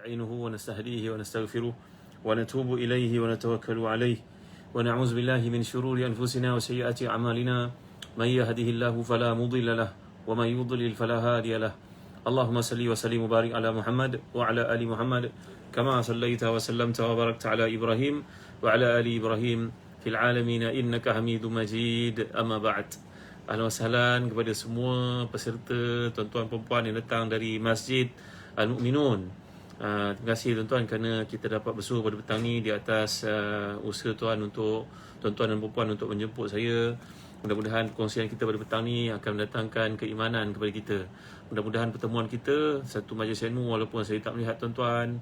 نستعينه ونستهديه ونستغفره ونتوب إليه ونتوكل عليه ونعوذ بالله من شرور أنفسنا وسيئات أعمالنا من يهده الله فلا مضل له ومن يضلل فلا هادي له اللهم صل وسلم وبارك على محمد وعلى آل محمد كما صليت وسلمت وباركت على إبراهيم وعلى آل إبراهيم في العالمين إنك حميد مجيد أما بعد. Ahlan wa sahlan kepada semua peserta, tuan-tuan perempuan yang datang dari Masjid Al-Mu'minun. Terima kasih tuan-tuan kerana kita dapat bersuruh pada petang ni di atas usaha tuan untuk tuan-tuan dan perempuan untuk menjemput saya. Mudah-mudahan perkongsian kita pada petang ni akan mendatangkan keimanan kepada kita. Mudah-mudahan pertemuan kita satu majlis ilmu, walaupun saya tak melihat tuan-tuan,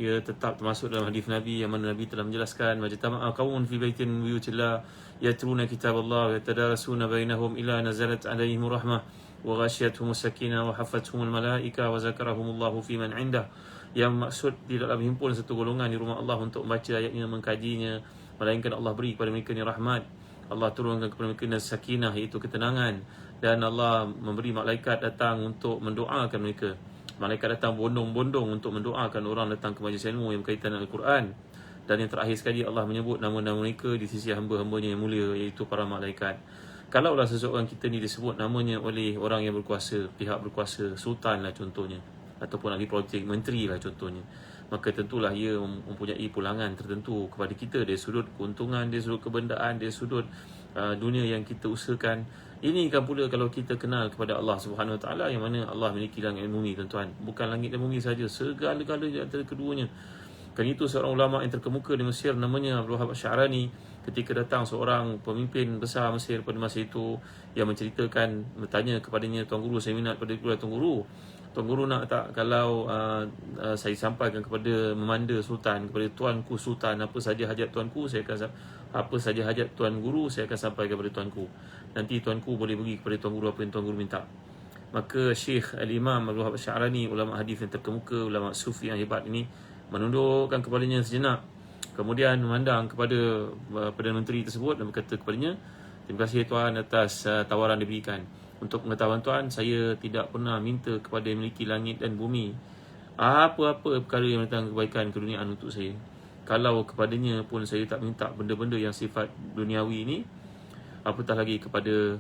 ia tetap termasuk dalam hadis Nabi yang mana Nabi telah menjelaskan majtama'a qaumun fi baitin min buyutillah yatluna kitaballah wa yatadarasuna bainahum illa nazalat alaihim rahmah wa ghashiyatuhum sakinah wa hafathumul malaika wa zakarahumullahu fi man indah. Yang maksud tidaklah berhimpun satu golongan di rumah Allah untuk membaca ayatnya, mengkajinya, melainkan Allah beri kepada mereka ni rahmat, Allah turunkan kepada mereka sakinah, iaitu ketenangan, dan Allah memberi malaikat datang untuk mendoakan mereka. Malaikat datang bondong-bondong untuk mendoakan orang datang ke majlis ilmu yang berkaitan dengan Al-Quran. Dan yang terakhir sekali Allah menyebut nama-nama mereka di sisi hamba-hambanya yang mulia, iaitu para malaikat. Kalaulah seseorang kita ni disebut namanya oleh orang yang berkuasa, pihak berkuasa, sultan lah contohnya, ataupun ahli politik, menteri lah contohnya, maka tentulah ia mempunyai pulangan tertentu kepada kita dari sudut keuntungan, dari sudut kebendaan, dari sudut dunia yang kita usahakan. Ini kan pula kalau kita kenal kepada Allah Subhanahu Wa Taala, yang mana Allah memiliki langit dan bumi tuan-tuan. Bukan langit dan bumi saja, segala-galanya antara keduanya. Kan itu seorang ulama yang terkemuka di Mesir namanya Abdul Wahab Syarani, ketika datang seorang pemimpin besar Mesir pada masa itu yang menceritakan, bertanya kepadanya, "Tuan Guru, saya minat pada kuliah Tuan Guru. Tuan Guru nak tak kalau saya sampaikan kepada memanda Sultan, kepada Tuanku Sultan, apa saja hajat Tuanku, apa saja hajat Tuan Guru, saya akan sampaikan kepada Tuanku. Nanti Tuanku boleh beri kepada Tuan Guru apa yang Tuan Guru minta." Maka Syekh Al-Imam Abdul Wahab Syarani, ulama hadis yang terkemuka, ulama sufi yang hebat ini, menundukkan kepalanya sejenak, kemudian memandang kepada Perdana Menteri tersebut dan berkata kepadanya, "Terima kasih Tuan atas tawaran diberikan. Untuk pengetahuan Tuan, saya tidak pernah minta kepada yang memiliki langit dan bumi apa-apa perkara yang mendatangkan kebaikan keduniaan untuk saya. Kalau kepadanya pun saya tak minta benda-benda yang sifat duniawi ini, apatah lagi kepada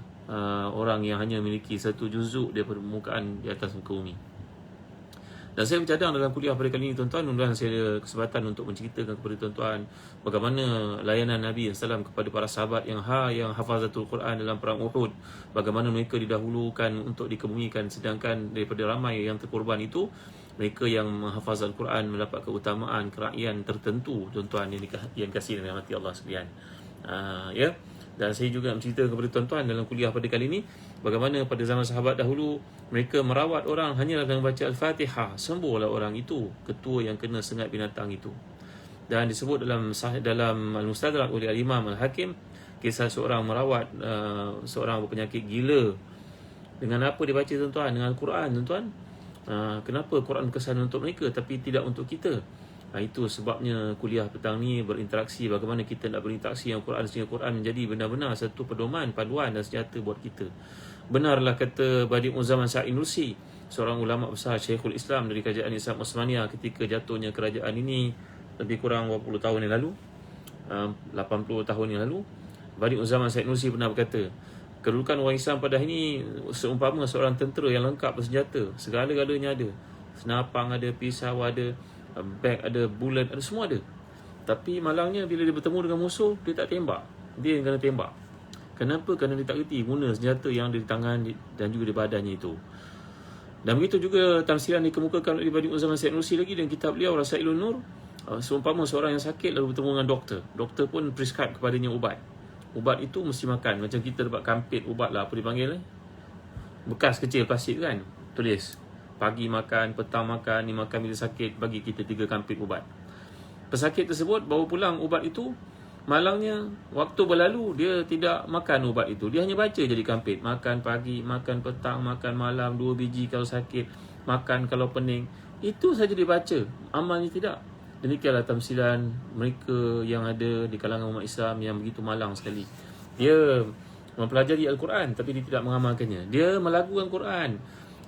orang yang hanya memiliki satu juzuk daripada permukaan di atas muka bumi." Dan saya bercadang dalam kuliah pada kali ini tuan-tuan, mudah-mudahan saya ada kesempatan untuk menceritakan kepada tuan-tuan bagaimana layanan Nabi SAW kepada para sahabat yang hafazatul Quran dalam perang Uhud. Bagaimana mereka didahulukan untuk dikemumikan, sedangkan daripada ramai yang terkorban itu, mereka yang menghafaz Al-Quran mendapat keutamaan keraian tertentu tuan-tuan yang kasih dan rahmati Allah sekalian. Ya. Dan saya juga menceritakan kepada tuan-tuan dalam kuliah pada kali ini bagaimana pada zaman sahabat dahulu mereka merawat orang hanya dengan baca Al-Fatihah, sembuhlah orang itu, ketua yang kena sengat binatang itu. Dan disebut dalam Al-Mustadrak oleh Al-Imam Al-Hakim, kisah seorang merawat seorang berpenyakit gila. Dengan apa dia baca tuan-tuan? Dengan Al-Quran tuan-tuan. Kenapa Quran kesan untuk mereka tapi tidak untuk kita? Itu sebabnya kuliah petang ni berinteraksi, bagaimana kita nak berinteraksi dengan Quran sehingga Quran menjadi benar-benar satu pedoman, panduan dan senjata buat kita. Benarlah kata Badi Muzaman Sa'id Nursi, seorang ulama besar Syekhul Islam dari kerajaan Islam Osmania ketika jatuhnya kerajaan ini lebih kurang berapa puluh tahun yang lalu, 80 tahun yang lalu. Badi Muzaman Sa'id Nursi pernah berkata, kedudukan orang Islam pada hari ini seumpama seorang tentera yang lengkap bersenjata, segala-galanya ada. Senapang ada, pisau ada, beg ada, bullet ada, semua ada. Tapi malangnya bila dia bertemu dengan musuh, dia tak tembak, dia yang kena tembak. Kenapa? Kerana dia tak reti guna senjata yang ada di tangan dan juga di badannya itu. Dan begitu juga tamsilan dikemukakan oleh Badi Muzaman Sa'id Nursi lagi dalam kitab beliau Rasailun Nur. Seumpama seorang yang sakit lalu bertemu dengan doktor pun prescribe kepadanya ubat itu mesti makan. Macam kita dapat kampit ubat lah, apa dipanggil bekas kecil plastik kan, tulis pagi makan, petang makan, ni makan bila sakit, bagi kita 3 kampit ubat. Pesakit tersebut bawa pulang ubat itu, malangnya waktu berlalu dia tidak makan ubat itu, dia hanya baca jadi kampit. Makan pagi, makan petang, makan malam, 2 biji kalau sakit, makan kalau pening. Itu saja dia baca, amalnya tidak. Demikianlah tamsilan mereka yang ada di kalangan umat Islam yang begitu malang sekali. Dia mempelajari Al-Quran tapi dia tidak mengamalkannya. Dia melagukan Quran.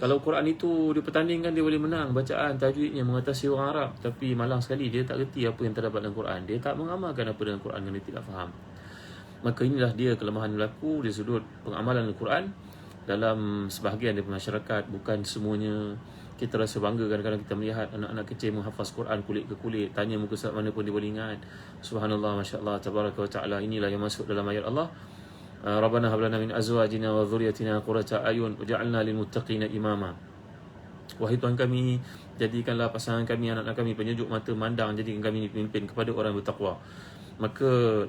Kalau Quran itu dipertandingkan, dia boleh menang bacaan, tajwidnya mengatasi orang Arab. Tapi malang sekali, dia tak reti apa yang terdapat dalam Quran. Dia tak mengamalkan apa dalam Quran yang dia tidak faham. Maka inilah dia kelemahan berlaku di sudut pengamalan Al-Quran dalam sebahagian daripada masyarakat. Bukan semuanya. Kita rasa bangga kadang-kadang kita melihat anak-anak kecil menghafaz Quran kulit ke kulit. Tanya muka surat mana pun dia boleh ingat. Subhanallah, Masya Allah, Tabaraka wa Ta'ala. Inilah yang masuk dalam ayat Allah. Rabbana hab lana min azwajina wa dhurriyyatina qurrata ayun waj'alna lil muttaqina imama. Wahai Tuhan kami, jadikanlah pasangan kami, anak-anak kami penyejuk mata mandang, jadikan kami pemimpin kepada orang bertakwa. Maka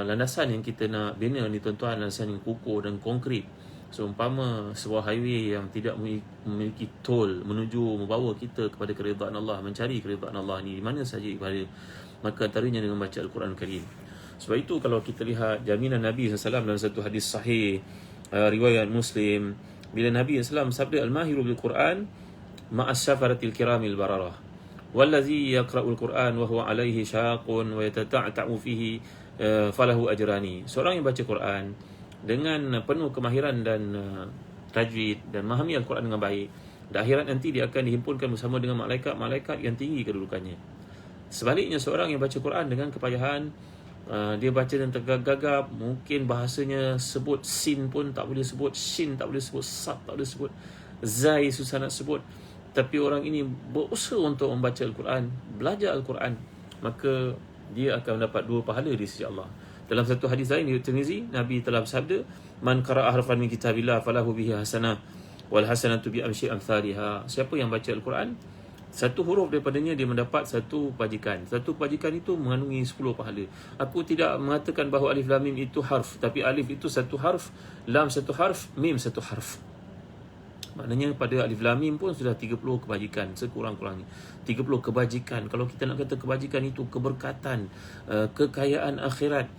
landasan yang kita nak bina ni tuan-tuan, landasan yang kukuh dan konkret. Seumpama sebuah highway yang tidak memiliki tol menuju membawa kita kepada keridaan Allah, mencari keridaan Allah ni di mana saja ibadah, maka antaranya dengan baca Al-Quran Karim. Sebab itu kalau kita lihat jaminan Nabi SAW dalam satu hadis sahih riwayat Muslim, bila Nabi SAW sabda, al-mahiru bil Quran ma'as syafaratil kiramil bararah wallazi yaqra'ul Quran wa huwa alaihi syaqun wa yatata'ta'u fihi falahu ajrani. Seorang yang baca Quran dengan penuh kemahiran dan tajwid dan memahami Al-Quran dengan baik, di akhirat nanti dia akan dihimpunkan bersama dengan malaikat-malaikat yang tinggi kedudukannya. Sebaliknya, seorang yang baca Quran dengan kepayahan, dia baca dan tergagap, mungkin bahasanya sebut sin pun tak boleh sebut, shin tak boleh sebut, sad tak boleh sebut, zai susah nak sebut, tapi orang ini berusaha untuk membaca Al-Quran, belajar Al-Quran, maka dia akan mendapat 2 pahala di sisi Allah. Dalam satu hadis lain di Tirmizi, Nabi telah bersabda, man qara'a harfan min kitabillah falahu bihi hasanah wal hasanatu bi amshi amsalha. Siapa yang baca Al-Quran, satu huruf daripadanya dia mendapat satu kebajikan. Satu kebajikan itu mengandungi 10 pahala. Aku tidak mengatakan bahawa alif lam mim itu harf, tapi alif itu satu harf, lam satu harf, mim satu harf. Maknanya pada alif lam mim pun sudah 30 kebajikan sekurang-kurangnya. 30 kebajikan. Kalau kita nak kata kebajikan itu keberkatan, kekayaan akhirat.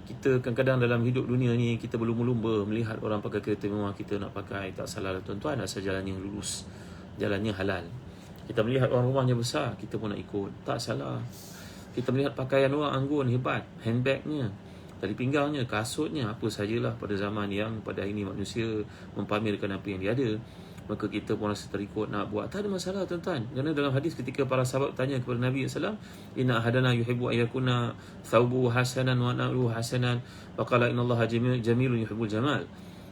Kita kadang-kadang dalam hidup dunia ni kita berlumba-lumba melihat orang pakai kereta mewah, kita nak pakai. Tak salah lah tuan-tuan, asal jalannya lurus, jalannya halal. Kita melihat orang rumahnya besar, kita pun nak ikut. Tak salah. Kita melihat pakaian orang anggun, hebat, handbagnya, tali pinggangnya, kasutnya, apa sajalah pada zaman yang pada hari ini manusia mempamerkan apa yang dia ada, maka kita pun rasa terikut nak buat. Tak ada masalah tuan-tuan. Kerana dalam hadis ketika para sahabat tanya kepada Nabi SAW, inna ahadana yuhibbu ayyakuna thawbu hasanan wa na'luhu hasanan wa qala inna allaha jamilun yuhibbul jamal.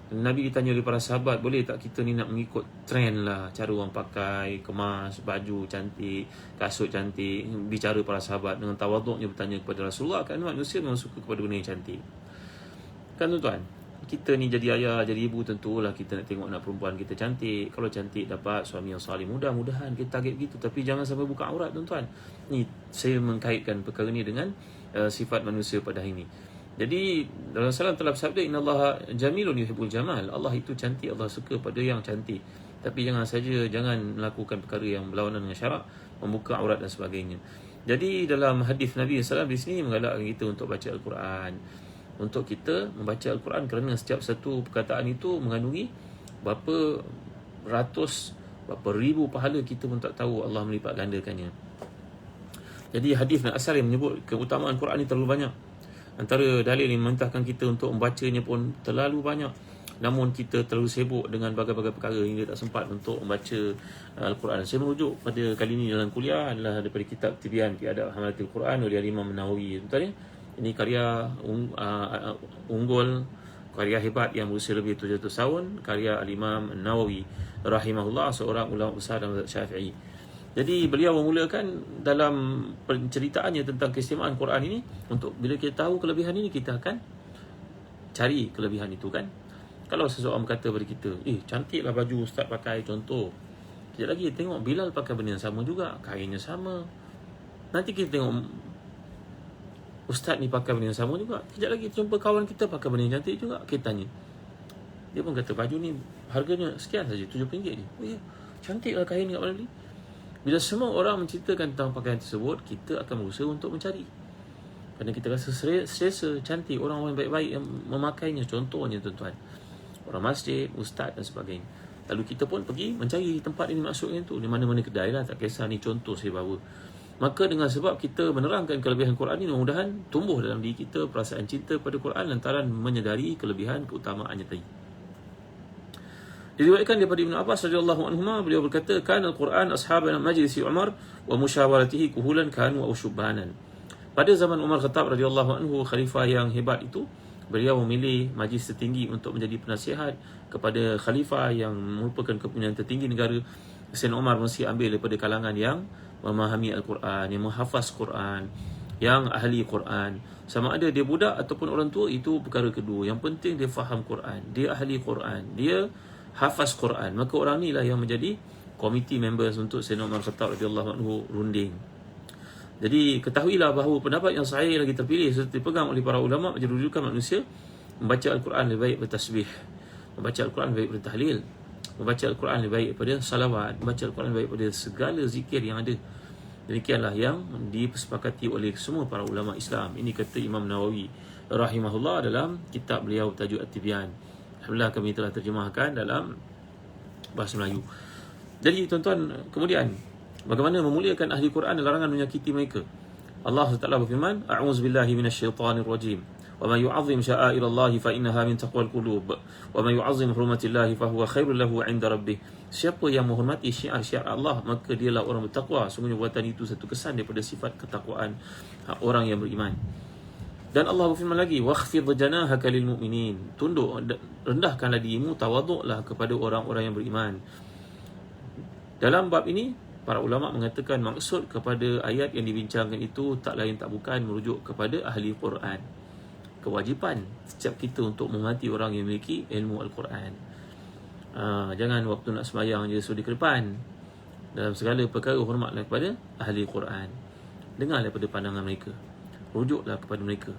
Nabi ditanya oleh para sahabat, boleh tak kita ni nak mengikut trend lah, cara orang pakai, kemas, baju cantik, kasut cantik. Bicara para sahabat dengan tawaduknya bertanya kepada Rasulullah, kerana manusia memang suka kepada benda yang cantik. Kan tuan-tuan, kita ni jadi ayah, jadi ibu, tentulah kita nak tengok anak perempuan kita cantik. Kalau cantik dapat suami yang salih, mudah-mudahan kita target gitu. Tapi jangan sampai buka aurat tuan-tuan. Ni saya mengkaitkan perkara ni dengan sifat manusia pada hari ini. Jadi Rasulullah telah bersabda, innallaha jamilun yuhibbul jamal. Allah itu cantik, Allah suka pada yang cantik. Tapi jangan melakukan perkara yang berlawanan dengan syarak, membuka aurat dan sebagainya. Jadi dalam hadis Nabi SAW di sini menggalakkan kita untuk baca Al-Quran, untuk kita membaca Al-Quran, kerana setiap satu perkataan itu mengandungi berapa ratus, berapa ribu pahala kita pun tak tahu Allah melipat gandakannya. Jadi hadis dan asar yang menyebut keutamaan Quran ini terlalu banyak. Antara dalil yang memerintahkan kita untuk membacanya pun terlalu banyak. Namun kita terlalu sibuk dengan berbagai-bagai perkara hingga tak sempat untuk membaca Al-Quran. Saya merujuk pada kali ini dalam kuliah adalah daripada kitab Tibyan fi Adab Hamalatil Quran oleh Imam Nawawi. Tuan-tuan ya, ini karya unggul, karya hebat yang berusia lebih 700 tahun, karya Al-Imam Nawawi rahimahullah, seorang ulama besar dalam mazhab Syafi'i. Jadi beliau memulakan dalam penceritaannya tentang keistimewaan Quran ini, untuk bila kita tahu kelebihan ini, kita akan cari kelebihan itu kan. Kalau seseorang berkata kepada kita, cantiklah baju ustaz pakai, contoh. Sekejap lagi tengok Bilal pakai benda yang sama juga, kainnya sama. Nanti kita tengok ustaz ni pakai benda yang sama juga. Sekejap lagi jumpa kawan kita pakai benda yang cantik juga. Kita tanya, dia pun kata baju ni harganya sekian saja, RM70 je. Oh ya, cantiklah kain kat mana ni. Bila semua orang menceritakan tentang pakaian tersebut, kita akan berusaha untuk mencari. Kerana kita rasa selesa, cantik, orang-orang baik-baik yang memakainya. Contohnya tuan-tuan, orang masjid, ustaz dan sebagainya. Lalu kita pun pergi mencari tempat ini maksudnya tu, di mana-mana kedai lah, tak kisah ni contoh saya bawa. Maka dengan sebab kita menerangkan kelebihan Quran ini, mudah-mudahan tumbuh dalam diri kita perasaan cinta pada Quran lantaran menyedari kelebihan keutamaannya tadi. Diriwayatkan daripada Ibnu Abbas radhiyallahu anhuma, beliau berkata, "Kana al-Quran ashaban majlis Umar wa musyawaratihi kuhulan kanu aw syubbanan." Pada zaman Umar Khattab radhiyallahu anhu, khalifah yang hebat itu, beliau memilih majlis tertinggi untuk menjadi penasihat kepada khalifah yang merupakan kepimpinan tertinggi negara. Sayyidina Umar mesti ambil daripada kalangan yang memahami Al-Quran, yang menghafaz Quran, yang ahli Quran. Sama ada dia budak ataupun orang tua, itu perkara kedua. Yang penting dia faham Quran, dia ahli Quran, dia hafaz Quran. Maka orang ni lah yang menjadi komiti members untuk Sayyidina Umar Khattab radhiyallahu anhu runding. Jadi ketahuilah bahawa pendapat yang sahih lagi terpilih serta dipegang oleh para ulama menjadi rujukan manusia membaca Al-Quran lebih baik bertasbih, membaca Al-Quran lebih baik bertahlil, membaca Al-Quran lebih baik daripada salawat, membaca Al-Quran lebih baik daripada segala zikir yang ada. Demikianlah yang disepakati oleh semua para ulama Islam. Ini kata Imam Nawawi rahimahullah dalam kitab beliau tajuk At-Tibyan. Alhamdulillah kami telah terjemahkan dalam bahasa Melayu. Jadi tuan-tuan, kemudian bagaimana memuliakan ahli Quran dan larangan menyakiti mereka. Allah Taala berfirman, "A'udzubillahi minasyaitonirrajim. Wa may yu'azzim sya'airallahi fa innaha min taqwal qulub. Wa may yu'azzim hurmatillahi fa huwa khairul lahu 'inda rabbih." Siapa yang menghormati syiar-syiar Allah, maka dialah orang bertakwa. Sungguhnya buatan itu satu kesan daripada sifat ketakwaan orang yang beriman. Dan Allah berfirman lagi, "Wakhfid janahaka lil mu'minin." Tunduk, rendahkanlah dirimu, tawaduklah kepada orang-orang yang beriman. Dalam bab ini, para ulama mengatakan maksud kepada ayat yang dibincangkan itu tak lain tak bukan merujuk kepada ahli Quran. Kewajipan setiap kita untuk menghormati orang yang memiliki ilmu Al-Quran. Jangan waktu nak sembahyang je sudi ke depan. Dalam segala perkara hormatlah kepada ahli Quran. Dengar daripada pandangan mereka, rujuklah kepada mereka.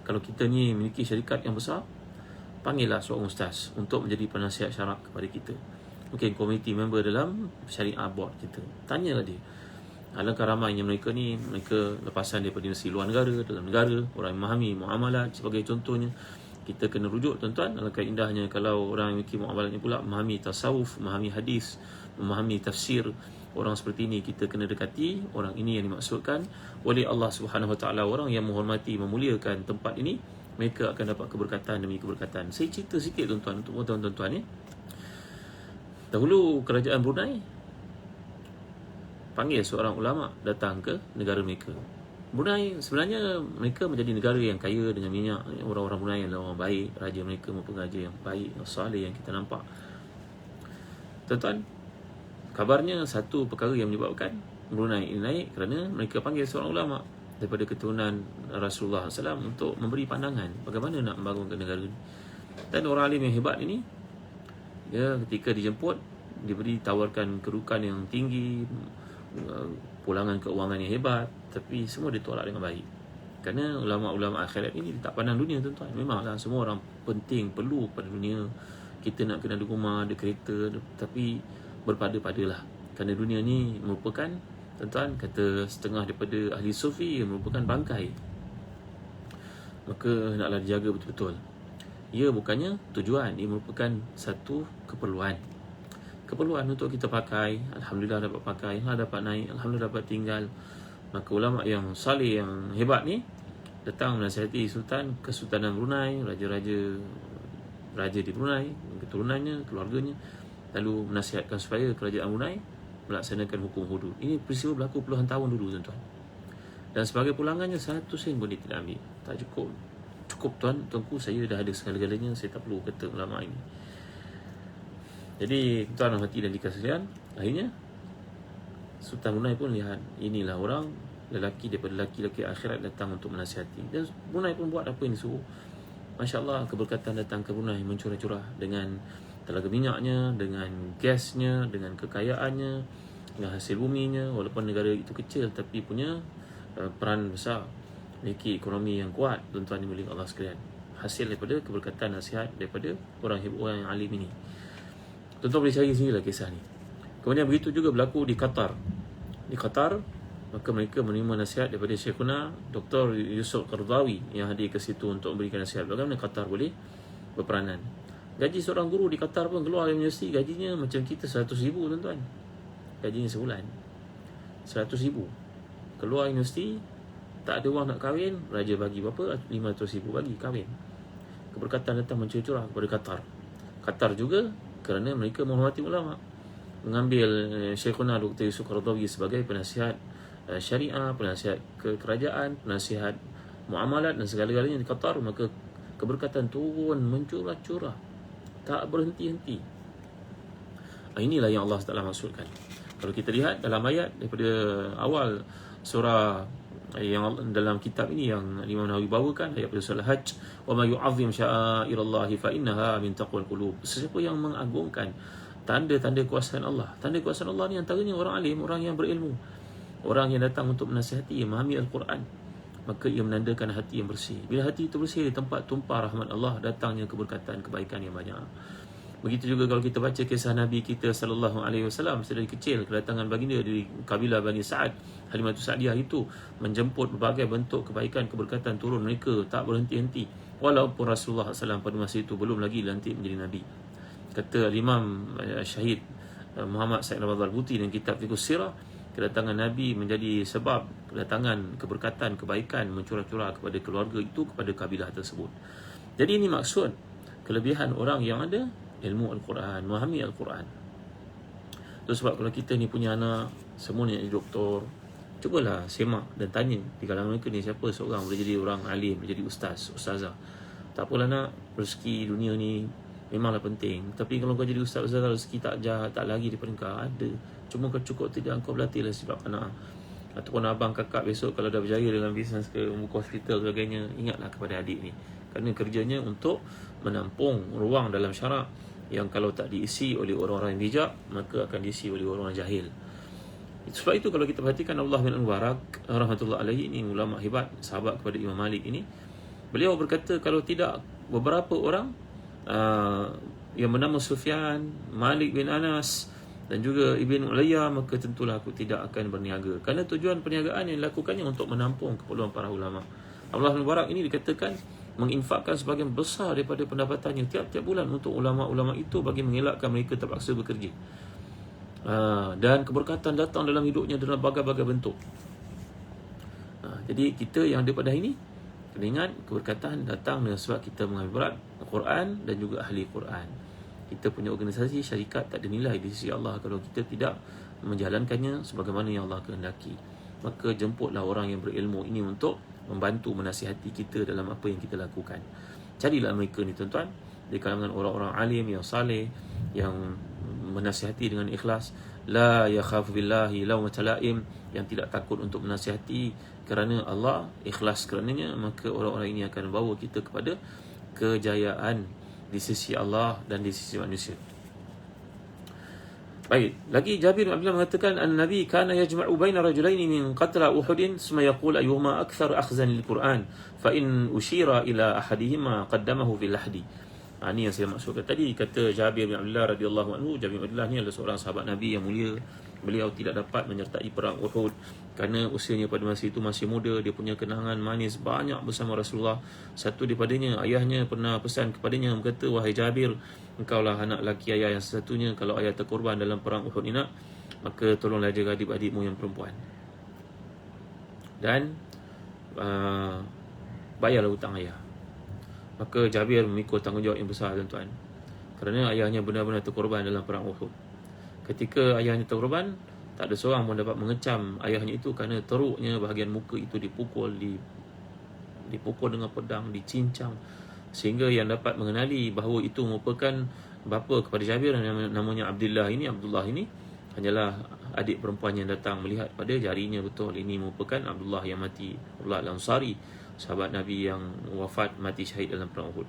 Kalau kita ni memiliki syarikat yang besar, panggillah seorang ustaz untuk menjadi penasihat syarak kepada kita. Mungkin komiti member dalam syariah board kita, tanyalah dia. Alangkah ramainya mereka ni, mereka lepasan daripada universiti luar negara, dalam negara, orang yang memahami muamalat sebagai contohnya. Kita kena rujuk tuan-tuan. Alangkah indahnya kalau orang yang memiliki muamalatnya pula memahami tasawuf, memahami hadis, memahami tafsir. Orang seperti ini kita kena dekati. Orang ini yang dimaksudkan oleh Allah Subhanahu Wa Taala, orang yang menghormati, memuliakan tempat ini, mereka akan dapat keberkatan demi keberkatan. Saya cerita sikit tuan-tuan untuk tuan-tuan ya. Dahulu kerajaan Brunei panggil seorang ulama datang ke negara mereka. Brunei sebenarnya mereka menjadi negara yang kaya dengan minyak. Orang-orang Brunei adalah orang baik. Raja mereka merupakan raja yang baik, yang saleh yang kita nampak. Tuan-tuan, kabarnya satu perkara yang menyebabkan Brunei ini naik kerana mereka panggil seorang ulama daripada keturunan Rasulullah SAW untuk memberi pandangan bagaimana nak membangunkan negara ini. Dan orang alim yang hebat ini, dia ketika dijemput, diberi tawarkan kedudukan yang tinggi, pulangan keuangan yang hebat, tapi semua ditolak dengan baik. Kerana ulama-ulama akhirat ini tak pandang dunia tuan-tuan. Memanglah semua orang penting, perlu pada dunia. Kita nak kena ada rumah, ada kereta, tapi berpada-padalah. Kerana dunia ni merupakan, tuan-tuan, kata setengah daripada ahli sufi, merupakan bangkai. Maka hendaklah dijaga betul-betul. Ia bukannya tujuan, ia merupakan satu keperluan. Keperluan untuk kita pakai. Alhamdulillah dapat pakai, dapat naik, Alhamdulillah dapat tinggal. Maka ulama yang saleh, yang hebat ni datang menasihati Sultan Kesultanan Brunei, raja di Brunei, keturunannya, keluarganya, lalu menasihatkan supaya kerajaan Brunei melaksanakan hukum hudud. Ini peristiwa berlaku puluhan tahun dulu tuan-tuan. Dan sebagai pulangannya 1 sen pun dia tidak ambil. Tak cukup. Cukup tuanku, saya dah ada segala-galanya, saya tak perlu kata ulama ini. Jadi tuan hati dan dikasihan, akhirnya Sultan Brunei pun lihat, inilah orang lelaki daripada lelaki-lelaki akhirat datang untuk menasihati. Dan Brunei pun buat apa yang disuruh. Masya Allah, keberkatan datang ke Brunei mencurah-curah dengan telaga minyaknya, dengan gasnya, dengan kekayaannya, dengan hasil buminya. Walaupun negara itu kecil, tapi punya peran besar, memiliki ekonomi yang kuat, tuan-tuan dimiliki Allah sekalian. Hasil daripada keberkatan nasihat daripada orang hebat, orang yang alim ini. Tuan-tuan boleh cari sendirilah kisah ni. Kemudian begitu juga berlaku di Qatar. Di Qatar, maka mereka menerima nasihat daripada Syekhuna Dr. Yusuf Qardawi yang hadir ke situ untuk memberikan nasihat bagaimana Qatar boleh berperanan. Gaji seorang guru di Qatar pun keluar dari universiti, gajinya macam kita 100,000 tuan-tuan. Gajinya sebulan 100,000. Keluar universiti, tak ada wang nak kahwin, raja bagi berapa? 500,000 bagi kahwin. Keberkatan datang mencurah-curah kepada Qatar. Qatar juga kerana mereka menghormati ulama. Mengambil Syekhuna Dr. Yusuf Qaradawi sebagai penasihat syariah, penasihat kerajaan, penasihat muamalat dan segala-galanya di Qatar, maka keberkatan turun mencurah-curah, tak berhenti-henti. Inilah yang Allah Taala maksudkan. Kalau kita lihat dalam ayat daripada awal surah yang dalam kitab ini yang Imam Nawawi bawakan, ayat pada surah Hajj, wa may yu'azzim sya'airallahi fa innaha min taqwal qulub. Sesiapa yang mengagungkan tanda-tanda kuasaan Allah. Tanda kuasaan Allah ni antaranya orang alim, orang yang berilmu, orang yang datang untuk menasihati, yang memahami Al-Quran, maka ia menandakan hati yang bersih. Bila hati itu bersih, di tempat tumpah rahmat Allah, datangnya keberkatan, kebaikan yang banyak. Begitu juga kalau kita baca kisah Nabi kita sallallahu alaihi wasallam, sedari kecil kedatangan baginda dari kabilah Bani Sa'ad, Halimatus Sa'diyah itu menjemput berbagai bentuk kebaikan, keberkatan turun, mereka tak berhenti-henti. Walaupun Rasulullah SAW pada masa itu belum lagi dilantik menjadi Nabi. Kata Imam Syahid Muhammad Said Al-Buti dalam kitab Fiqh Sirah, kedatangan Nabi menjadi sebab kedatangan keberkatan, kebaikan mencurah-curah kepada keluarga itu, kepada kabilah tersebut. Jadi ini maksud kelebihan orang yang ada ilmu Al-Quran, memahami Al-Quran. Itu sebab kalau kita ni punya anak semua ni jadi doktor, cubalah semak dan tanya di kalangan mereka ni siapa seorang boleh jadi orang alim, boleh jadi ustaz, ustazah. Tak apalah nak, rezeki dunia ni memanglah penting. Tapi kalau kau jadi ustaz, ustazah, rezeki tak lagi daripada kau ada. Cuma kau cukup tidak kau berlatihlah sebab anak. Ataupun abang kakak besok kalau dah berjaya dalam bisnes ke, buka hospital ke sebagainya, ingatlah kepada adik ni. Kerana kerjanya untuk menampung ruang dalam syarak yang kalau tak diisi oleh orang-orang yang bijak, maka akan diisi oleh orang-orang jahil. Sebab itu kalau kita perhatikan Abdullah bin Mubarak rahmatullah alaihi, ini ulama hebat, sahabat kepada Imam Malik ini, beliau berkata kalau tidak beberapa orang yang bernama Sufyan, Malik bin Anas dan juga Ibn Ulayya, maka tentulah aku tidak akan berniaga. Kerana tujuan perniagaan yang dilakukannya untuk menampung keperluan para ulama. Abdullah bin Mubarak ini dikatakan menginfakkan sebahagian besar daripada pendapatannya tiap-tiap bulan untuk ulama-ulama itu bagi mengelakkan mereka terpaksa bekerja. Dan keberkatan datang dalam hidupnya dalam berbagai-bagai bentuk. Jadi kita yang ada pada ini, kena ingat keberkatan datang dengan sebab kita mengambil berat Al-Quran dan juga ahli Quran. Kita punya organisasi, syarikat tak ada nilai di sisi Allah kalau kita tidak menjalankannya sebagaimana yang Allah kehendaki. Maka jemputlah orang yang berilmu ini untuk membantu menasihati kita dalam apa yang kita lakukan. Carilah mereka ni tuan-tuan, di kalangan orang-orang alim yang saleh, yang menasihati dengan ikhlas, la yakhafu billahi lawmata laim, yang tidak takut untuk menasihati kerana Allah, ikhlas kerananya, maka orang-orang ini akan membawa kita kepada kejayaan di sisi Allah dan di sisi manusia. Baik, lagi Jabir bin Abdullah mengatakan an-nabi kana yajma'u baina rajulaini min qatla Uhud thumma yaqul ayyuhuma akthar akhzan lil-Quran fa in ushira ila ahadihima qaddamahu fil lahdi. Ini yang saya maksudkan tadi. Kata Jabir bin Abdullah radhiyallahu anhu, Jabir bin Abdullah ni adalah seorang sahabat Nabi yang mulia. Beliau tidak dapat menyertai perang Uhud kerana usianya pada masa itu masih muda. Dia punya kenangan manis banyak bersama Rasulullah. Satu daripadanya, ayahnya pernah pesan kepadanya, berkata, wahai Jabir, engkaulah anak laki ayah yang sesatunya. Kalau ayah terkorban dalam perang Uhud ini, maka tolonglah jaga adik-adikmu yang perempuan. Dan bayarlah hutang ayah. Maka Jabir memikul tanggungjawab yang besar tuan-tuan, kerana ayahnya benar-benar terkorban dalam perang Uhud. Ketika ayahnya terkorban, tak ada seorang pun dapat mengecam ayahnya itu kerana teruknya bahagian muka itu dipukul dengan pedang, dicincang, sehingga yang dapat mengenali bahawa itu merupakan bapa kepada Jabir namanya Abdullah ini hanyalah adik perempuan yang datang melihat pada jarinya betul ini merupakan Abdullah yang mati, Abdullah Al-Ansari, sahabat Nabi yang wafat mati syahid dalam perang Uhud.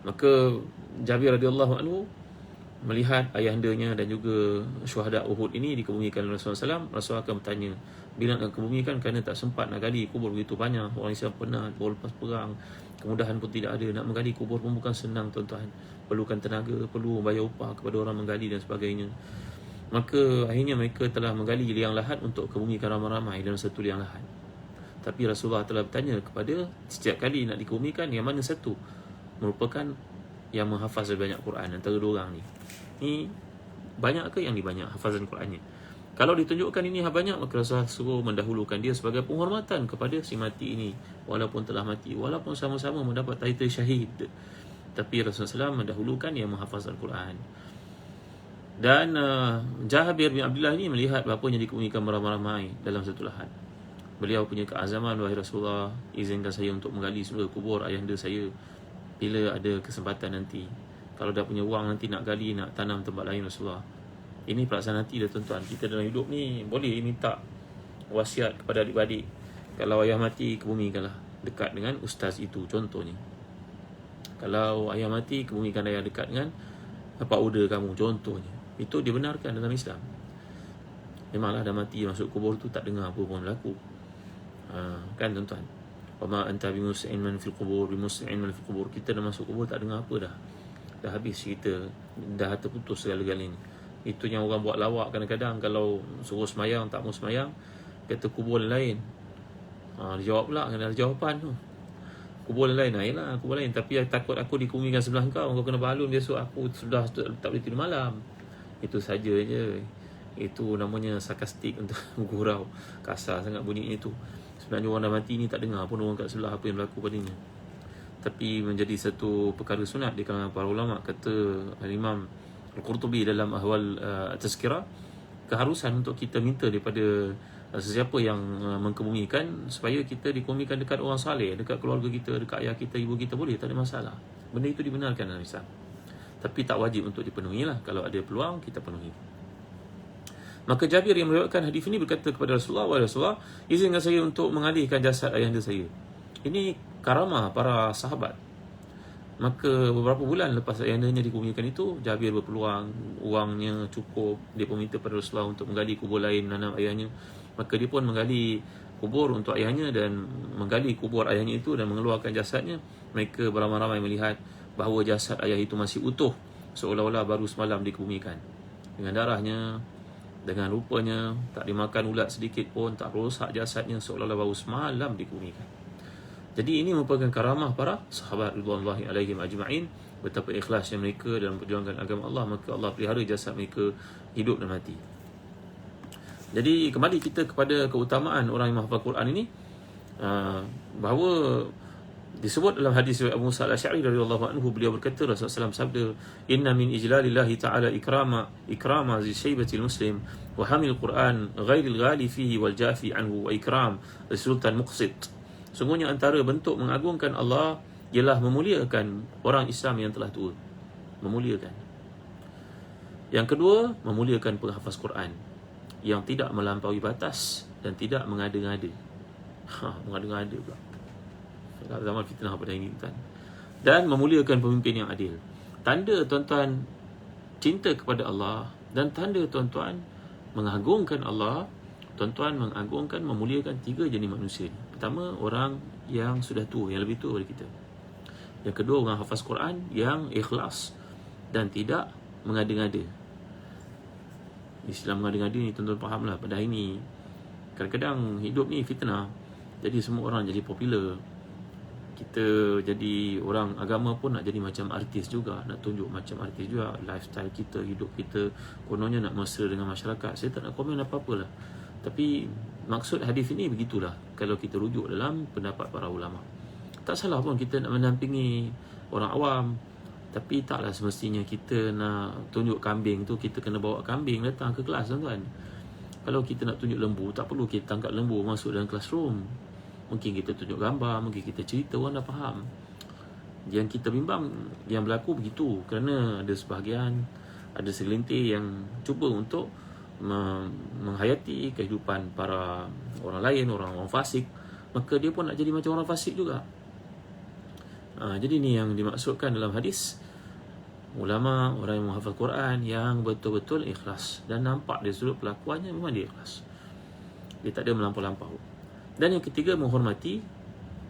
Maka Jabir radhiyallahu anhu melihat ayahandanya dan juga syuhada Uhud ini dikebumikan oleh Rasulullah SAW. Rasulullah akan bertanya, bila nak kebumikan, kerana tak sempat nak gali kubur begitu banyak. Orang Islam penat, baru lepas perang, kemudahan pun tidak ada. Nak menggali kubur pun bukan senang tuan-tuan, perlukan tenaga, perlu bayar upah kepada orang menggali dan sebagainya. Maka akhirnya mereka telah menggali liang lahat untuk kebumikan ramai-ramai dalam satu liang lahat. Tapi Rasulullah telah bertanya kepada setiap kali nak dikebumikan, yang mana satu merupakan yang menghafaz banyak Quran antara dua orang ni. Ni banyak ke yang dibanyak hafazan Qurannya? Kalau ditunjukkan ini banyak, maka Rasulullah suruh mendahulukan dia sebagai penghormatan kepada si mati ini, walaupun telah mati, walaupun sama-sama mendapat title syahid. Tapi Rasulullah SAW mendahulukan yang menghafaz Al-Quran. Dan Jabir bin Abdullah ini melihat bapanya dikebumikan beramai-ramai dalam satu lahan. Beliau punya keazaman, wahai Rasulullah, izinkan saya untuk menggali semula kubur ayahanda saya bila ada kesempatan nanti. Kalau dah punya wang nanti nak gali, nak tanam tempat lain Rasulullah. Ini perasaan hati dah tuan-tuan. Kita dalam hidup ni boleh minta wasiat kepada adik-adik. Kalau ayah mati, kebumikanlah dekat dengan ustaz itu, contohnya. Kalau ayah mati, kebumikan ayah dekat dengan Pak Uda kamu, contohnya. Itu dibenarkan dalam Islam. Memanglah dah mati masuk kubur tu tak dengar apa pun berlaku. Kan tuan-tuan. Wa ma anta bimus'in man fil qubur bimus'in man fil qubur. Kita dah masuk kubur tak dengar apa dah. Dah habis cerita, dah terputus segala-galanya. Itu yang orang buat lawak kadang-kadang kalau suruh semayang tak mau semayang, kata kubur lain. Dia jawab pula, kena ada jawapan tu. Kubur lain, yelah kubur lain, tapi takut aku dikumikan sebelah kau kena balun, besok aku sudah tak boleh tidur malam. Itu saja je. Itu namanya sarkastik untuk gurau. Kasar sangat bunyi itu. Sebenarnya orang dah mati ni tak dengar pun orang kat sebelah apa yang berlaku padanya. Tapi menjadi satu perkara sunat di kalangan para ulama. Kata Imam Al-Qurtubi dalam Ahwal Tazkirah, keharusan untuk kita minta daripada sesiapa yang mengkebumikan supaya kita dikebumikan dekat orang saleh, dekat keluarga kita, dekat ayah kita, ibu kita, boleh, tak ada masalah. Benda itu dibenarkan dalam Islam. Tapi tak wajib untuk dipenuhi lah. Kalau ada peluang, kita penuhi. Maka Jabir yang meriwayatkan hadis ini berkata kepada Rasulullah, wahai Rasulullah, izinkan saya untuk mengalihkan jasad ayahanda saya. Ini karamah para sahabat. Maka beberapa bulan lepas ayahandanya dikebumikan itu, Jabir berpeluang, wangnya cukup, dia pun minta pada Rasulullah untuk menggali kubur lain menanam ayahnya. Maka dia pun menggali kubur untuk ayahnya dan menggali kubur ayahnya itu dan mengeluarkan jasadnya. Mereka beramai-ramai melihat bahawa jasad ayah itu masih utuh, seolah-olah baru semalam dikebumikan. Dengan darahnya, dengan rupanya, tak dimakan ulat sedikit pun, tak rosak jasadnya, seolah-olah baru semalam dikebumikan. Jadi ini merupakan karamah para sahabat ridwanullahi alaihim ajma'in. Betapa ikhlasnya mereka dalam perjuangan agama Allah, maka Allah pelihara jasad mereka hidup dan mati. Jadi kembali kita kepada keutamaan orang yang menghafal Quran ini, bahawa disebut dalam hadis Abu Musa al-Asy'ari radhiyallahu anhu, beliau berkata, Rasulullah SAW sabda, inna min ijlalillahi ta'ala ikrama zi syaibatil muslim wa hamil Quran ghairil ghali fihi wal jafi anhu wa ikram sultan muqsit. Sungguhnya antara bentuk mengagungkan Allah ialah memuliakan orang Islam yang telah tua. Memuliakan. Yang kedua, memuliakan penghafaz Quran yang tidak melampaui batas dan tidak mengada-ngada. Mengada-ngada pula. Zaman fitnah pada ini, tuan. Dan memuliakan pemimpin yang adil. Tanda tuan-tuan cinta kepada Allah dan tanda tuan-tuan mengagungkan Allah, tuan-tuan mengagungkan, memuliakan tiga jenis manusia ni. Pertama, orang yang sudah tua, yang lebih tua daripada kita. Yang kedua, orang hafaz Quran yang ikhlas dan tidak mengada-ngada. Islam mengada-ngada ni tuan-tuan fahamlah. Pada hari ni kadang-kadang hidup ni fitnah. Jadi semua orang jadi popular. Kita jadi orang agama pun nak jadi macam artis juga, nak tunjuk macam artis juga. Lifestyle kita, hidup kita kononnya nak mesra dengan masyarakat. Saya tak nak komen apa-apa lah. Tapi maksud hadis ini begitulah kalau kita rujuk dalam pendapat para ulama. Tak salah pun kita nak mendampingi orang awam, tapi taklah semestinya kita nak tunjuk kambing tu, kita kena bawa kambing datang ke kelas, tuan-tuan. Kalau kita nak tunjuk lembu, tak perlu kita tangkap lembu masuk dalam classroom. Mungkin kita tunjuk gambar, mungkin kita cerita, orang dah faham. Yang kita bimbang yang berlaku begitu, kerana ada sebahagian, ada segelintir yang cuba untuk menghayati kehidupan para orang lain, orang fasik. Maka dia pun nak jadi macam orang fasik juga. Jadi ni yang dimaksudkan dalam hadis. Ulama, orang yang menghafal Quran yang betul-betul ikhlas, dan nampak dari sudut pelakuannya memang dia ikhlas, dia tak ada melampau-lampau. Dan yang ketiga, menghormati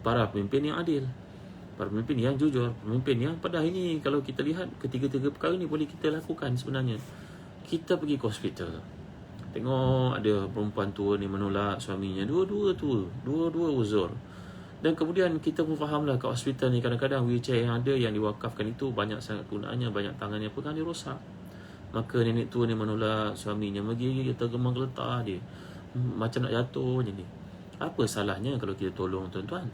para pemimpin yang adil, para pemimpin yang jujur, pemimpin yang pada hari ini kalau kita lihat ketiga-tiga perkara ni boleh kita lakukan sebenarnya. Kita pergi ke hospital, tengok ada perempuan tua ni menolak suaminya, dua-dua tua, dua-dua uzur. Dan kemudian kita pun fahamlah kat hospital ni kadang-kadang wheelchair yang ada, yang diwakafkan itu banyak sangat gunaannya, banyak tangannya pegang dia rosak. Maka nenek tua ni menolak suaminya, menggigit, tergemang geletar dia, macam nak jatuh je ni. Apa salahnya kalau kita tolong, tuan-tuan?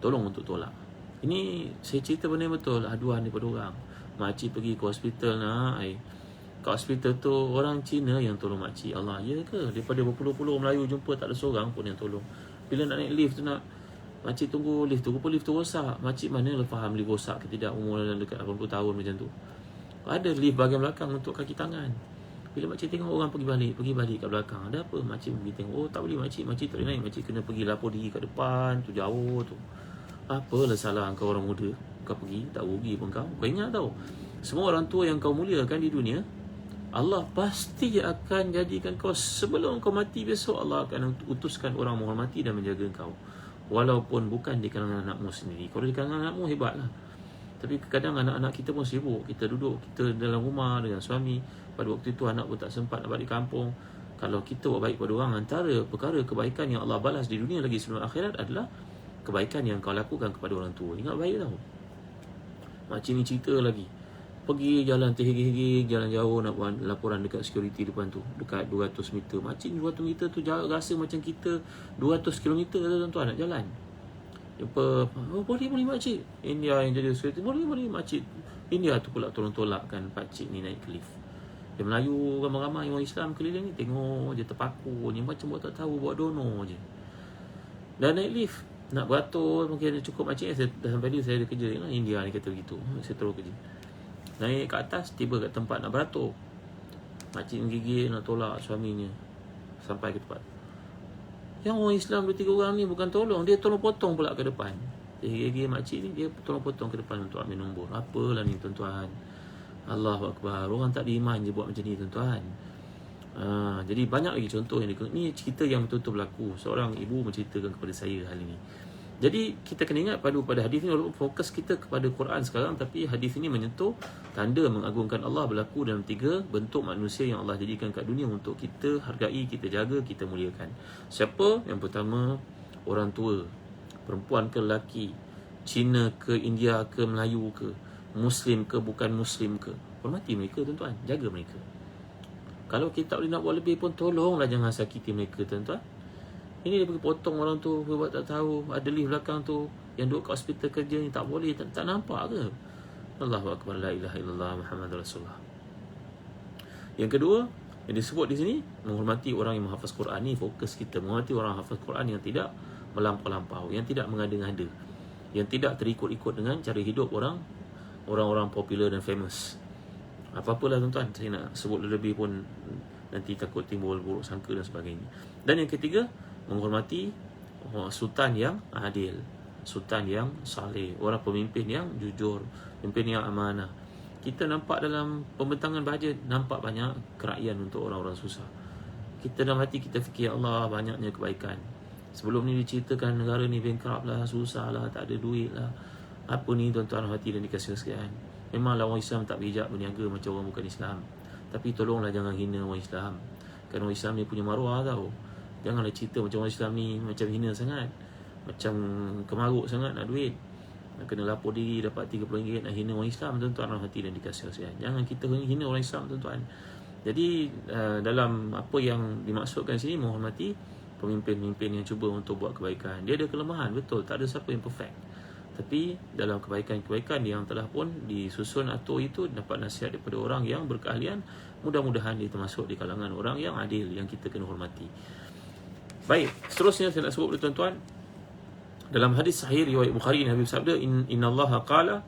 Tolong untuk tolak. Ini saya cerita benda yang betul, aduan daripada orang. Makcik pergi ke hospital nak, ke hospital tu orang Cina yang tolong makcik. Allah, ya ke? Daripada berpuluh-puluh Melayu jumpa tak ada seorang pun yang tolong. Bila nak naik lift tu nak, makcik tunggu lift tu, rupa lift tu rosak. Makcik mana lah faham lift rosak ke tidak, umur dalam dekat 80 tahun macam tu. Ada lift bahagian belakang untuk kaki tangan. Bila makcik tengok orang pergi balik kat belakang, ada apa? Makcik pergi tengok, oh tak boleh makcik tak boleh naik. Makcik kena pergi lapor diri kat depan, tu jauh tu. Apalah salah kau orang muda, kau pergi, tak rugi pun kau. Kau ingat tau, semua orang tua yang kau muliakan di dunia, Allah pasti akan jadikan kau sebelum kau mati besok, Allah akan utuskan orang menghormati dan menjaga kau. Walaupun bukan di kalangan anakmu sendiri. Kalau di kalangan anakmu hebatlah. Tapi kadang anak-anak kita pun sibuk. Kita duduk, kita dalam rumah dengan suami. Pada waktu itu anak pun tak sempat nak balik kampung. Kalau kita buat baik pada orang, antara perkara kebaikan yang Allah balas di dunia lagi sebelum akhirat adalah kebaikan yang kau lakukan kepada orang tua. Ingat baik tau. Makcik ni cerita lagi, pergi jalan terhegi-hegi, jalan jauh nak buat laporan dekat security depan tu, dekat 200 meter. Makcik 200 meter tu rasa macam kita 200 kilometer tuan-tuan nak jalan. Jumpa, oh boleh makcik. India yang jadi security, boleh makcik. India tu pula tolong-tolakkan pakcik ni naik ke lift. Dia Melayu ramai-ramai orang Islam keliling ni, tengok je terpaku ni, macam buat tak tahu, buat dono je. Dan naik lift, nak beratur mungkin cukup makcik. Saya dah sampai dia, saya ada kerja lah. India ni kata begitu, saya terus kerja. Naik ke atas, tiba kat tempat nak beratur, makcik menggigil nak tolak suaminya. Sampai ke tempat, yang orang Islam 2-3 orang ni bukan tolong, dia tolong potong pula ke depan. Gigi makcik ni, dia tolong potong ke depan untuk ambil nombor. Apalah ni tuan-tuan, Allahu Akbar. Orang tak beriman je buat macam ni tuan-tuan. Jadi banyak lagi contoh yang ni cerita yang betul-betul berlaku. Seorang ibu menceritakan kepada saya hal ini. Jadi kita kena ingat pada hadis ni, walaupun fokus kita kepada Quran sekarang, tapi hadis ini menyentuh tanda mengagungkan Allah berlaku dalam 3 bentuk manusia yang Allah jadikan kat dunia untuk kita hargai, kita jaga, kita muliakan. Siapa? Yang pertama, orang tua, perempuan ke lelaki, Cina ke India ke Melayu ke, Muslim ke bukan Muslim ke, hormati mereka tuan-tuan, jaga mereka. Kalau kita tak boleh nak buat lebih pun, tolonglah jangan sakiti mereka tuan-tuan. Ini dia pergi potong orang tu, buat tak tahu. Ada lift belakang tu yang duduk kat hospital kerja ni, tak boleh, tak nampak ke? Allahu Akbar, la ilaha illallah Muhammadur Rasulullah. Yang kedua yang disebut di sini, menghormati orang yang menghafaz Quran. Ni fokus kita, menghormati orang hafaz Quran yang tidak melampau-lampau, yang tidak mengada-ngada, yang tidak terikut-ikut dengan cara hidup orang-orang popular dan famous. Apa-apalah tuan-tuan, saya nak sebut lebih pun nanti takut timbul buruk sangka dan sebagainya. Dan yang ketiga, menghormati sultan yang adil, sultan yang saleh, orang pemimpin yang jujur, pemimpin yang amanah. Kita nampak dalam pembentangan bajet, nampak banyak kerakyaan untuk orang-orang susah. Kita dalam hati kita fikir, Allah banyaknya kebaikan. Sebelum ni diceritakan negara ni bankrupt lah, susah lah, tak ada duit lah. Apa ni tuan-tuan hati dan dikasih sekalian, memanglah orang Islam tak bijak berniaga macam orang bukan Islam. Tapi tolonglah jangan hina orang Islam. Kerana orang Islam ni punya maruah tau. Janganlah cerita macam orang Islam ni macam hina sangat, macam kemaruk sangat nak duit, nak kena lapor diri dapat RM30 nak hina orang Islam tuan-tuan, dalam hati dan dikasih sekalian. Jangan kita hina orang Islam tuan-tuan. Jadi dalam apa yang dimaksudkan sini, menghormati pemimpin-pemimpin yang cuba untuk buat kebaikan. Dia ada kelemahan, betul, tak ada siapa yang perfect. Tapi dalam kebaikan-kebaikan yang telah pun disusun atau itu dapat nasihat daripada orang yang berkeahlian, mudah-mudahan dia termasuk di kalangan orang yang adil yang kita kena hormati. Baik, seterusnya saya nak sebut kepada tuan-tuan, dalam hadis sahih riwayat Bukhari, Nabi bersabda, innallaha qala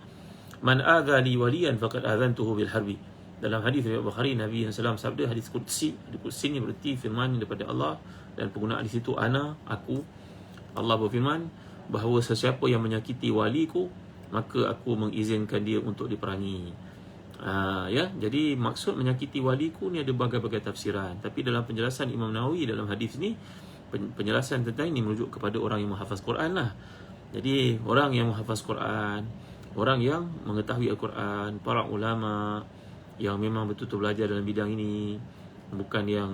man adha li waliyan faqad adhantuhu bil harbi. Dalam hadis riwayat Bukhari, Nabi SAW sabda, hadis qudsi. Hadis qudsi ni berarti firman daripada Allah, dan penggunaan di situ ana, aku. Allah berfirman bahawa sesiapa yang menyakiti waliku, maka aku mengizinkan dia untuk diperangi. Ya, jadi maksud menyakiti waliku ni ada berbagai-bagai tafsiran. Tapi dalam penjelasan Imam Nawawi dalam hadis ni, penjelasan tentang ini merujuk kepada orang yang menghafaz Quran lah. Jadi orang yang menghafaz Quran, orang yang mengetahui Al-Quran, para ulama yang memang betul-betul belajar dalam bidang ini, bukan yang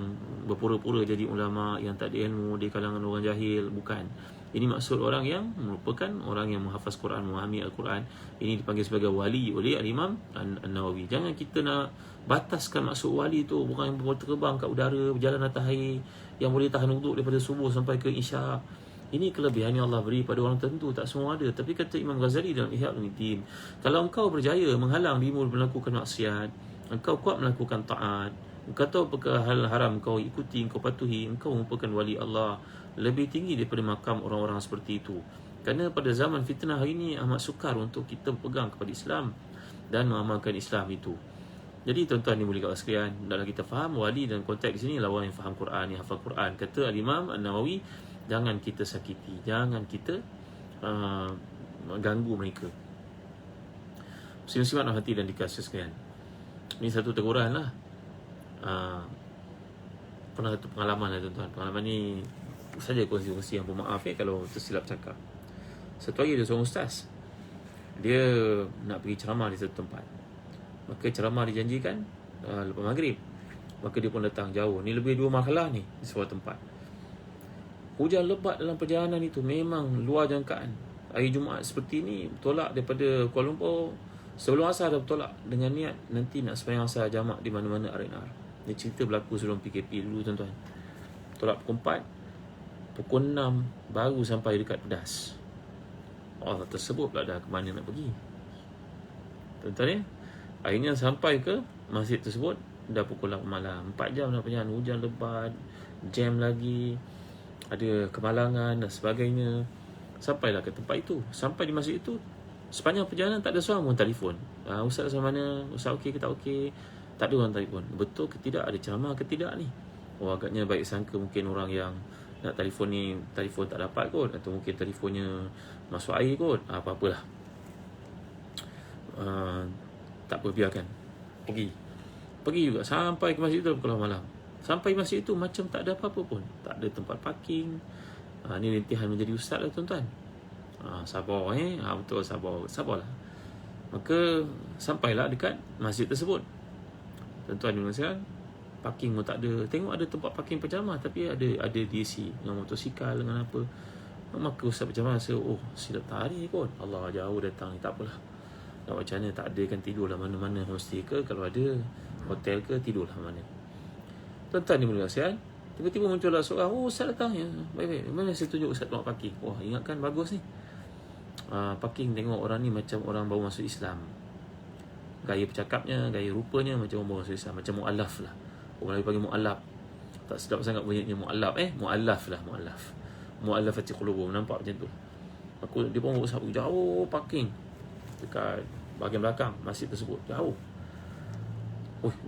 berpura-pura jadi ulama yang tak ada ilmu di kalangan orang jahil, bukan. Ini maksud orang yang merupakan orang yang menghafaz Quran, memahami Al-Quran. Ini dipanggil sebagai wali oleh Al-Imam An-Nawawi. Jangan kita nak bataskan maksud wali tu bukan yang boleh terbang kat udara, berjalan atas air, yang boleh tahan wuduk daripada subuh sampai ke isyak, Ini kelebihan yang Allah beri pada orang tertentu, tak semua ada. Tapi kata Imam Ghazali dalam Ihya Ulumuddin, kalau engkau berjaya menghalang dirimu melakukan maksiat, engkau kuat melakukan taat, engkau tahu perkara hal haram kau ikuti, engkau patuhi, engkau merupakan wali Allah, lebih tinggi daripada makam orang-orang seperti itu. Kerana pada zaman fitnah hari ini amat sukar untuk kita berpegang kepada Islam dan mengamalkan Islam itu. Jadi tuan-tuan ni boleh kat sekalian, dalam kita faham wali dan konteks di sini lah orang yang faham Quran, yang hafal Quran. Kata Al-Imam An-Nawawi, jangan kita sakiti, jangan kita ganggu mereka. Muslim-muslimat hati dan dikasih sekalian, ini satu teguran lah. Pernah satu pengalaman lah tuan-tuan. Pengalaman ni saja kongsi-kongsi, yang bermaaf kalau tersilap cakap. Satu hari ada seorang ustaz, dia nak pergi ceramah di satu tempat. Maka ceramah dijanjikan lepas maghrib. Maka dia pun datang jauh. Ni lebih 2 marhalah ni di sebuah tempat. Hujan lebat dalam perjalanan itu memang luar jangkaan. Hari Jumaat seperti ni, tolak daripada Kuala Lumpur sebelum asar dah bertolak dengan niat nanti nak sembahyang asar jamak di mana-mana R&R. Dia cerita berlaku sebelum PKP dulu tuan-tuan. Tolak pukul 4, pukul 6 baru sampai dekat Pedas. Allah tersebut pula dah ke mana nak pergi. Tuan-tuan ya, akhirnya sampai ke masjid tersebut dah pukul 8 malam. 4 jam dah perjalanan, hujan lebat, jam lagi, ada kemalangan dan sebagainya. Sampailah ke tempat itu. Sampai di masjid itu, sepanjang perjalanan tak ada seorang pun telefon. Ustaz sama mana? Ustaz okey ke tak okey? Tak ada orang telefon. Betul ke tidak? Ada ceramah ke tidak ni? Oh, agaknya baik sangka mungkin orang yang nak telefon ni, telefon tak dapat kot, atau mungkin telefonnya masuk air kot. Apa-apalah. Tak apa, biarkan. Pergi juga sampai ke masjid itu pukul 8 malam. Sampai masjid itu macam tak ada apa-apa pun. Tak ada tempat parking. Ni rintihan menjadi ustaz lah tuan-tuan. Sabar betul, sabarlah. Maka sampailah dekat masjid tersebut. Tuan-tuan ni sekarang parking pun tak ada. Tengok ada tempat parking berjamaah, tapi ada DC dengan motosikal dengan apa. Maka ustaz berjamaah rasa, silap tarik kot. Allah, jauh datang ni, tak apalah. Nak macam mana, tak ada kan, tidurlah mana-mana hostel ke, kalau ada hotel ke, tidurlah mana. Tuan-tuan ni boleh kasihan. Tiba-tiba muncullah seorang, ustaz datang ya. Baik-baik, mana saya tunjuk ustaz tempat parking. Wah, ingatkan bagus ni. Parking, tengok orang ni macam orang baru masuk Islam. Gaya bercakapnya, gaya rupanya macam orang baru masuk Islam, macam mu'alaf lah. Orang lagi panggil mu'alaf. Tak sedap sangat bunyinya mu'alaf. Mu'alaf lah, mu'alaf. Mu'alafati qulubuhum, nampak macam tu. Aku dia pun berusaha pergi jauh parking dekat bahagian belakang masjid tersebut, jauh.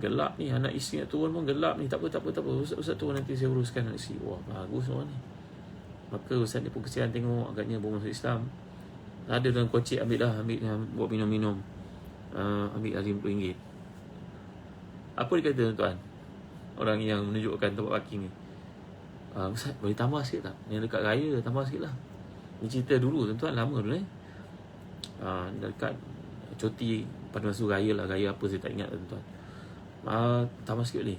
Gelap ni, anak isteri nak turun pun gelap ni. Tak apa. Ustaz turun, nanti saya uruskan anak isteri. Wah, bagus orang ni. Maka ustaz ni pun kesian tengok agaknya baru masuk Islam. Ada dalam kocik, ambil buat minum-minum. Ambil RM50. Apa dia kata tuan-tuan? Orang yang menunjukkan tempat parking ni. Ustaz, boleh tambah sikit tak? Yang dekat raya, tambah sikit lah. Ni cerita dulu tuan-tuan, lama dulu dekat cuti pada masa raya lah. Raya apa saya tak ingat tuan-tuan. Tambah sikit ni.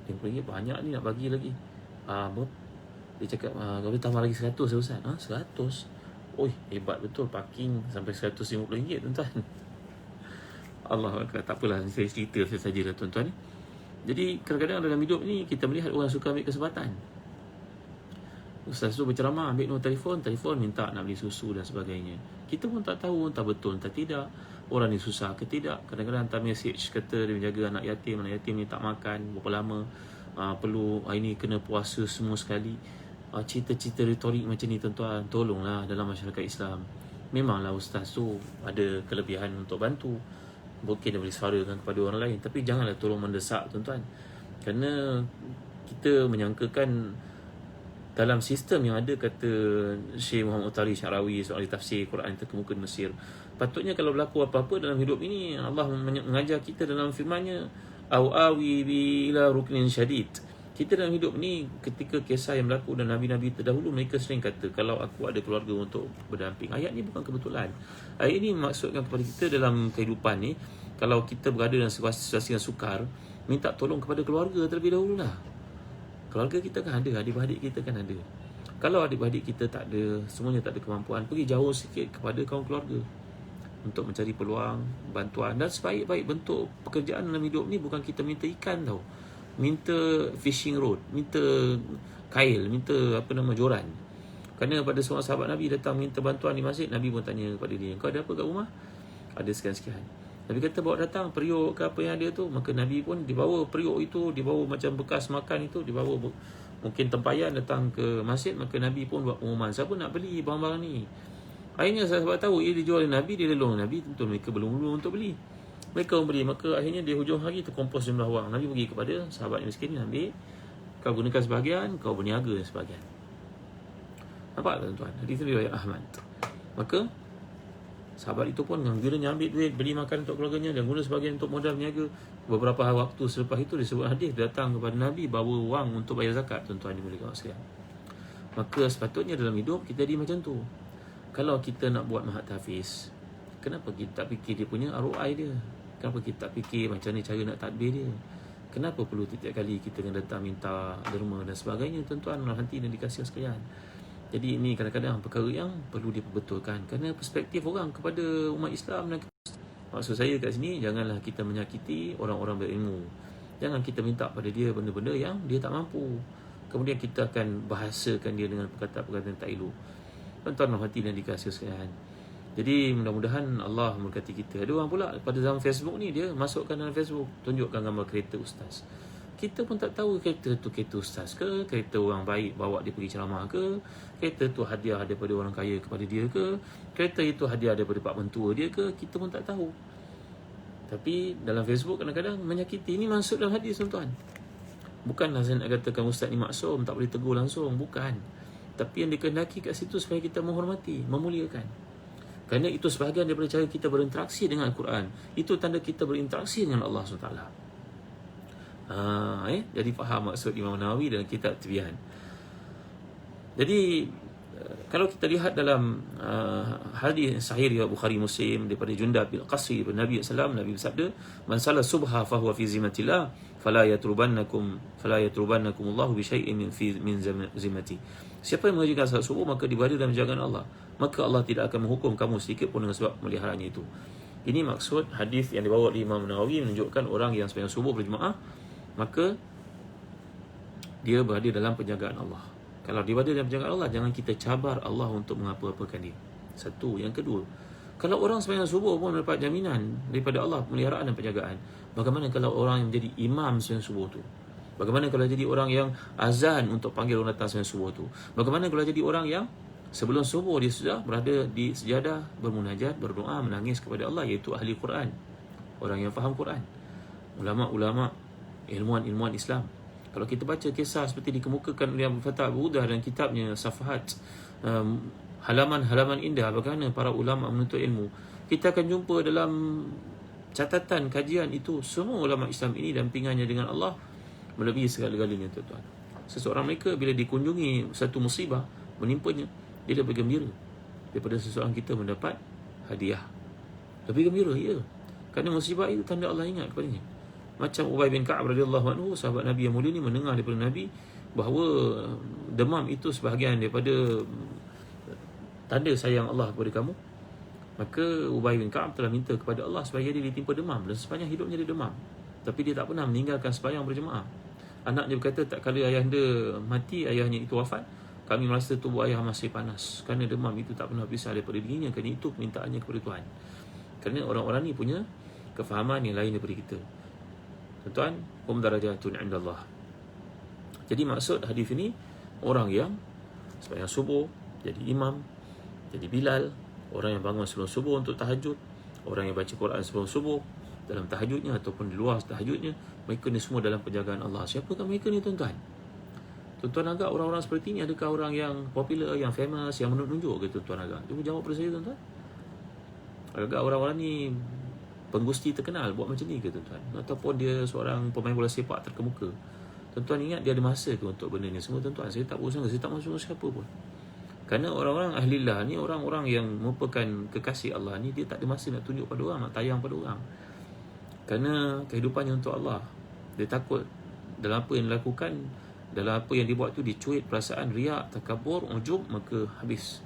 RM50 banyak ni, nak bagi lagi. Dia cakap, kalau tambah lagi 100 Ustaz. 100? Hebat betul, parking sampai RM150 tuan-tuan. Allah, tak apalah, saya cerita saja lah tuan-tuan ni. Jadi kadang-kadang dalam hidup ni kita melihat orang suka ambil kesempatan. Ustaz tu berceramah, ambil nombor telefon minta nak beli susu dan sebagainya. Kita pun tak tahu entah betul entah tidak orang ni susah ke tidak. Kadang-kadang hantar message kata dia menjaga anak yatim ni tak makan berapa lama, perlu ini kena puasa semua sekali. Cerita-cerita retorik macam ni tuan-tuan, tolonglah dalam masyarakat Islam. Memanglah ustaz tu ada kelebihan untuk bantu, mungkin dia boleh suarakan kepada orang lain, tapi janganlah tolong mendesak tuan-tuan. Kerana kita menyangkakan dalam sistem yang ada, kata Syekh Muhammad Utari Syarawi, soal tafsir Quran terkemuka di Mesir, patutnya kalau berlaku apa-apa dalam hidup ini, Allah mengajar kita dalam firman-Nya, au awi bi ila ruknin syadid. Kita dalam hidup ni, ketika kisah yang berlaku dan Nabi-Nabi terdahulu, mereka sering kata, kalau aku ada keluarga untuk berdamping. Ayat ni bukan kebetulan. Ayat ni maksudkan kepada kita dalam kehidupan ni, kalau kita berada dalam situasi yang sukar, minta tolong kepada keluarga terlebih dahulu lah. Keluarga kita kan ada, adik-beradik kita kan ada. Kalau adik-beradik kita tak ada, semuanya tak ada kemampuan, pergi jauh sikit kepada kaum keluarga untuk mencari peluang, bantuan. Dan sebaik-baik bentuk pekerjaan dalam hidup ni bukan kita minta ikan tau, minta fishing rod, minta kail, minta joran. Kerana pada seorang sahabat Nabi datang minta bantuan di masjid, Nabi pun tanya kepada dia, kau ada apa kat rumah? Ada sekian-sekian. Nabi kata bawa datang periuk ke apa yang ada tu. Maka Nabi pun dibawa periuk itu, dibawa macam bekas makan itu, dibawa mungkin tempayan datang ke masjid. Maka Nabi pun buat pengumuman, siapa nak beli barang-barang ni? Akhirnya sahabat tahu ia dijual oleh Nabi, dia lelong Nabi, tentu mereka belum untuk beli. Mereka membeli, maka akhirnya di hujung hari terkompos jumlah wang. Nabi pergi kepada sahabat yang miskin ni, ambil, kau gunakan sebahagian, kau berniaga sebahagian. Nampak tak tuan-tuan? Hadis riwayat Ahmad. Maka sahabat itu pun gembiranya ambil duit, beli makan untuk keluarganya dan guna sebahagian untuk modal berniaga. Beberapa waktu selepas itu disebut hadis datang kepada Nabi bawa wang untuk bayar zakat. Tuan-tuan dimuliakan sekalian. Maka sepatutnya dalam hidup kita jadi macam tu. Kalau kita nak buat mahat tahfiz, kenapa kita tak fikir dia punya ROI dia? Kenapa kita tak fikir macam ni cara nak tadbir dia? Kenapa perlu setiap kali kita kena datang minta derma dan sebagainya? Tuan-tuan nanti dan dikasih sekalian. Jadi ini kadang-kadang perkara yang perlu diperbetulkan kerana perspektif orang kepada umat Islam. Dan maksud saya kat sini, janganlah kita menyakiti orang-orang berilmu. Jangan kita minta pada dia benda-benda yang dia tak mampu. Kemudian kita akan bahasakan dia dengan perkataan-perkataan tak elok. Tuan-tuan hati dan dikasih sekalian. Jadi mudah-mudahan Allah memberkati kita. Ada orang pula pada zaman Facebook ni, dia masukkan dalam Facebook, tunjukkan gambar kereta ustaz. Kita pun tak tahu kereta tu kereta ustaz ke, kereta orang baik bawa dia pergi ceramah ke, kereta tu hadiah daripada orang kaya kepada dia ke, kereta itu hadiah daripada pak mentua dia ke, kita pun tak tahu. Tapi dalam Facebook kadang-kadang menyakiti. Ini masuk dalam hadis tuan-tuan. Bukanlah saya nak katakan ustaz ni maksum, tak boleh tegur langsung, bukan. Tapi yang dikehendaki kat situ supaya kita menghormati, memuliakan. Kerana itu sebahagian daripada cara kita berinteraksi dengan Al-Quran. Itu tanda kita berinteraksi dengan Allah SWT. Jadi faham maksud Imam Nawawi dalam kitab Tibyan. Jadi kalau kita lihat dalam hadis sahih riwayat Bukhari Muslim daripada Jundab bin Qasri bin Nabi sallallahu Nabi bersabda, man salla subha fa huwa fi zimatillah fala yatrubannakum Allahu bi syai'in min zimati. Siapa yang mengerjakan salat subuh maka diberada dalam jagaan Allah, maka Allah tidak akan menghukum kamu sedikit pun dengan sebab meliharaannya itu. Ini maksud hadis yang dibawa oleh Imam Nawawi, menunjukkan orang yang sembahyang subuh berjemaah maka dia berada dalam penjagaan Allah. Kalau dia berada dalam penjagaan Allah, jangan kita cabar Allah untuk mengapa-apakan dia. Satu. Yang kedua, kalau orang sembahyang subuh pun mendapat jaminan daripada Allah pemeliharaan dan penjagaan, bagaimana kalau orang yang menjadi imam sembahyang subuh tu? Bagaimana kalau jadi orang yang azan untuk panggil orang datang sembahyang subuh tu? Bagaimana kalau jadi orang yang sebelum subuh dia sudah berada di sejadah, bermunajat, berdoa, menangis kepada Allah, iaitu ahli Quran, orang yang faham Quran, ulama-ulama, ilmuwan Islam. Kalau kita baca kisah seperti dikemukakan oleh Abu Fatah Abu-Udah dan kitabnya Safahat, halaman-halaman indah bagaimana para ulama menuntut ilmu, kita akan jumpa dalam catatan kajian itu semua ulama Islam ini dampingannya dengan Allah melebihi segala-galanya tuan-tuan. Seseorang mereka bila dikunjungi satu musibah menimpanya, dia lebih gembira daripada seseorang kita mendapat hadiah. Lebih gembira, ya. Kerana musibah itu tanda Allah ingat kepadanya. Macam Ubay bin Ka'ab radhiyallahu anhu, sahabat Nabi yang mulia ni, mendengar daripada Nabi bahawa demam itu sebahagian daripada tanda sayang Allah kepada kamu. Maka Ubay bin Ka'ab telah minta kepada Allah supaya dia ditimpa demam, dan sepanjang hidupnya dia demam. Tapi dia tak pernah meninggalkan sembahyang berjemaah. Anaknya berkata, tak kala ayahanda mati, ayahnya itu wafat, kami merasa tubuh ayah masih panas kerana demam itu tak pernah pisah daripada dirinya. Kerana itu permintaannya kepada Tuhan. Kerana orang-orang ni punya kefahaman yang lain daripada kita. Tuan-tuan, hum darajatun indallah. Jadi maksud hadis ini, orang yang sembahyang subuh jadi imam, jadi Bilal, orang yang bangun sebelum subuh untuk tahajud, orang yang baca Quran sebelum subuh dalam tahajudnya ataupun di luar tahajudnya, mereka ni semua dalam penjagaan Allah. Siapakah mereka ni tuan-tuan? Tuan-tuan agak orang-orang seperti ini, adakah orang yang popular, yang famous, yang menunjuk ke tuan-tuan agak? Cuba jawab pada saya tuan-tuan. Agak orang-orang ni penggusti terkenal buat macam ni ke tuan-tuan? Ataupun dia seorang pemain bola sepak terkemuka? Tuan-tuan ingat dia ada masa ke untuk benda ni semua tuan-tuan? Saya tak berusaha, saya tak masuk siapa pun. Kerana orang-orang ahlillah ni, orang-orang yang merupakan kekasih Allah ni, dia tak ada masa nak tunjuk pada orang, nak tayang pada orang. Kerana kehidupannya untuk Allah. Dia takut dalam apa yang dilakukan, dalam apa yang dibuat tu dicuit perasaan riak, takabur, ujub, maka habis.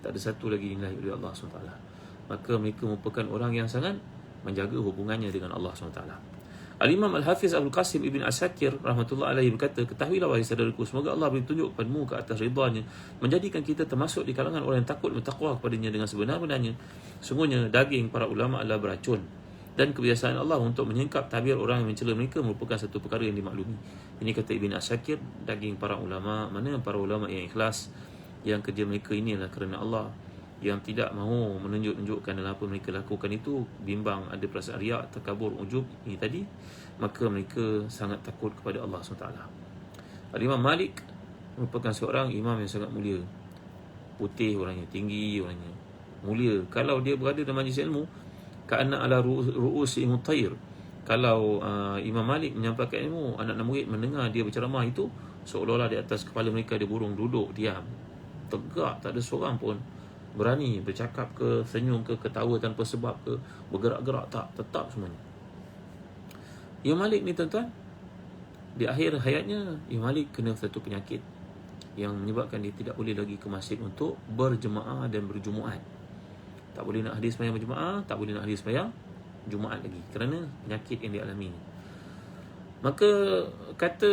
Tak ada satu lagi nilai oleh Allah SWT. Maka mereka merupakan orang yang sangat menjaga hubungannya dengan Allah SWT. Al-Imam Al-Hafiz Abdul Qasim Ibn Asakir rahmatullah alaihi berkata, ketahuilah wahai saudaraku, semoga Allah beri tunjuk kepadamu ke atas ridha-Nya, menjadikan kita termasuk di kalangan orang yang takut bertakwa kepadanya dengan sebenar-benarnya. Sungguhnya daging para ulama adalah beracun, dan kebiasaan Allah untuk menyingkap tabir orang yang mencela mereka merupakan satu perkara yang dimaklumi. Ini kata Ibn Asakir, daging para ulama, mana para ulama yang ikhlas, yang kerja mereka ini adalah kerana Allah, yang tidak mahu menunjuk-nunjukkan dalam apa mereka lakukan itu, bimbang ada perasaan riak, takabur, ujub ini tadi, maka mereka sangat takut kepada Allah SWT. Al-Imam Malik merupakan seorang imam yang sangat mulia, putih orangnya, tinggi orangnya, mulia. Kalau dia berada dalam majlis ilmu, ka'anna ala ru'usi mutair. Kalau Imam Malik menyampaikan ilmu, anak-anak murid mendengar dia berceramah itu, seolah-olah di atas kepala mereka ada burung duduk diam, tegak, tak ada seorang pun berani bercakap ke, senyum ke, ketawa tanpa sebab ke, bergerak-gerak, tak, tetap semuanya. Imam Malik ni tuan-tuan, di akhir hayatnya Imam Malik kena satu penyakit yang menyebabkan dia tidak boleh lagi ke masjid untuk berjemaah dan berjumuat. Tak boleh nak hadis sembahyang berjemaah, tak boleh nak hadis sembahyang Jumaat lagi kerana penyakit yang dialami. Maka kata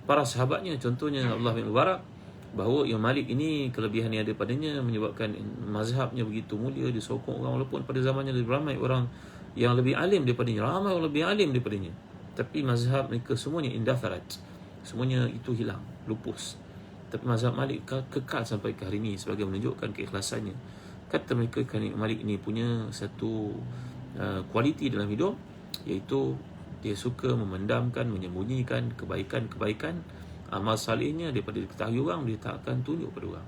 para sahabatnya, contohnya Abdullah bin Mubarak, bahawa Imam Malik ini kelebihan yang ada padanya menyebabkan mazhabnya begitu mulia, disokong orang, walaupun pada zamannya lebih ramai orang yang lebih alim daripadanya, ramai orang lebih alim daripadanya, tapi mazhab mereka semuanya indatharat, semuanya itu hilang, lupus. Tapi mazhab Malik kekal sampai ke hari ini sebagai menunjukkan keikhlasannya. Kata mereka, Imam Malik ini punya satu kualiti dalam hidup, iaitu dia suka memendamkan, menyembunyikan kebaikan-kebaikan, amal salihnya daripada diketahui orang, dia tak akan tunjuk pada orang.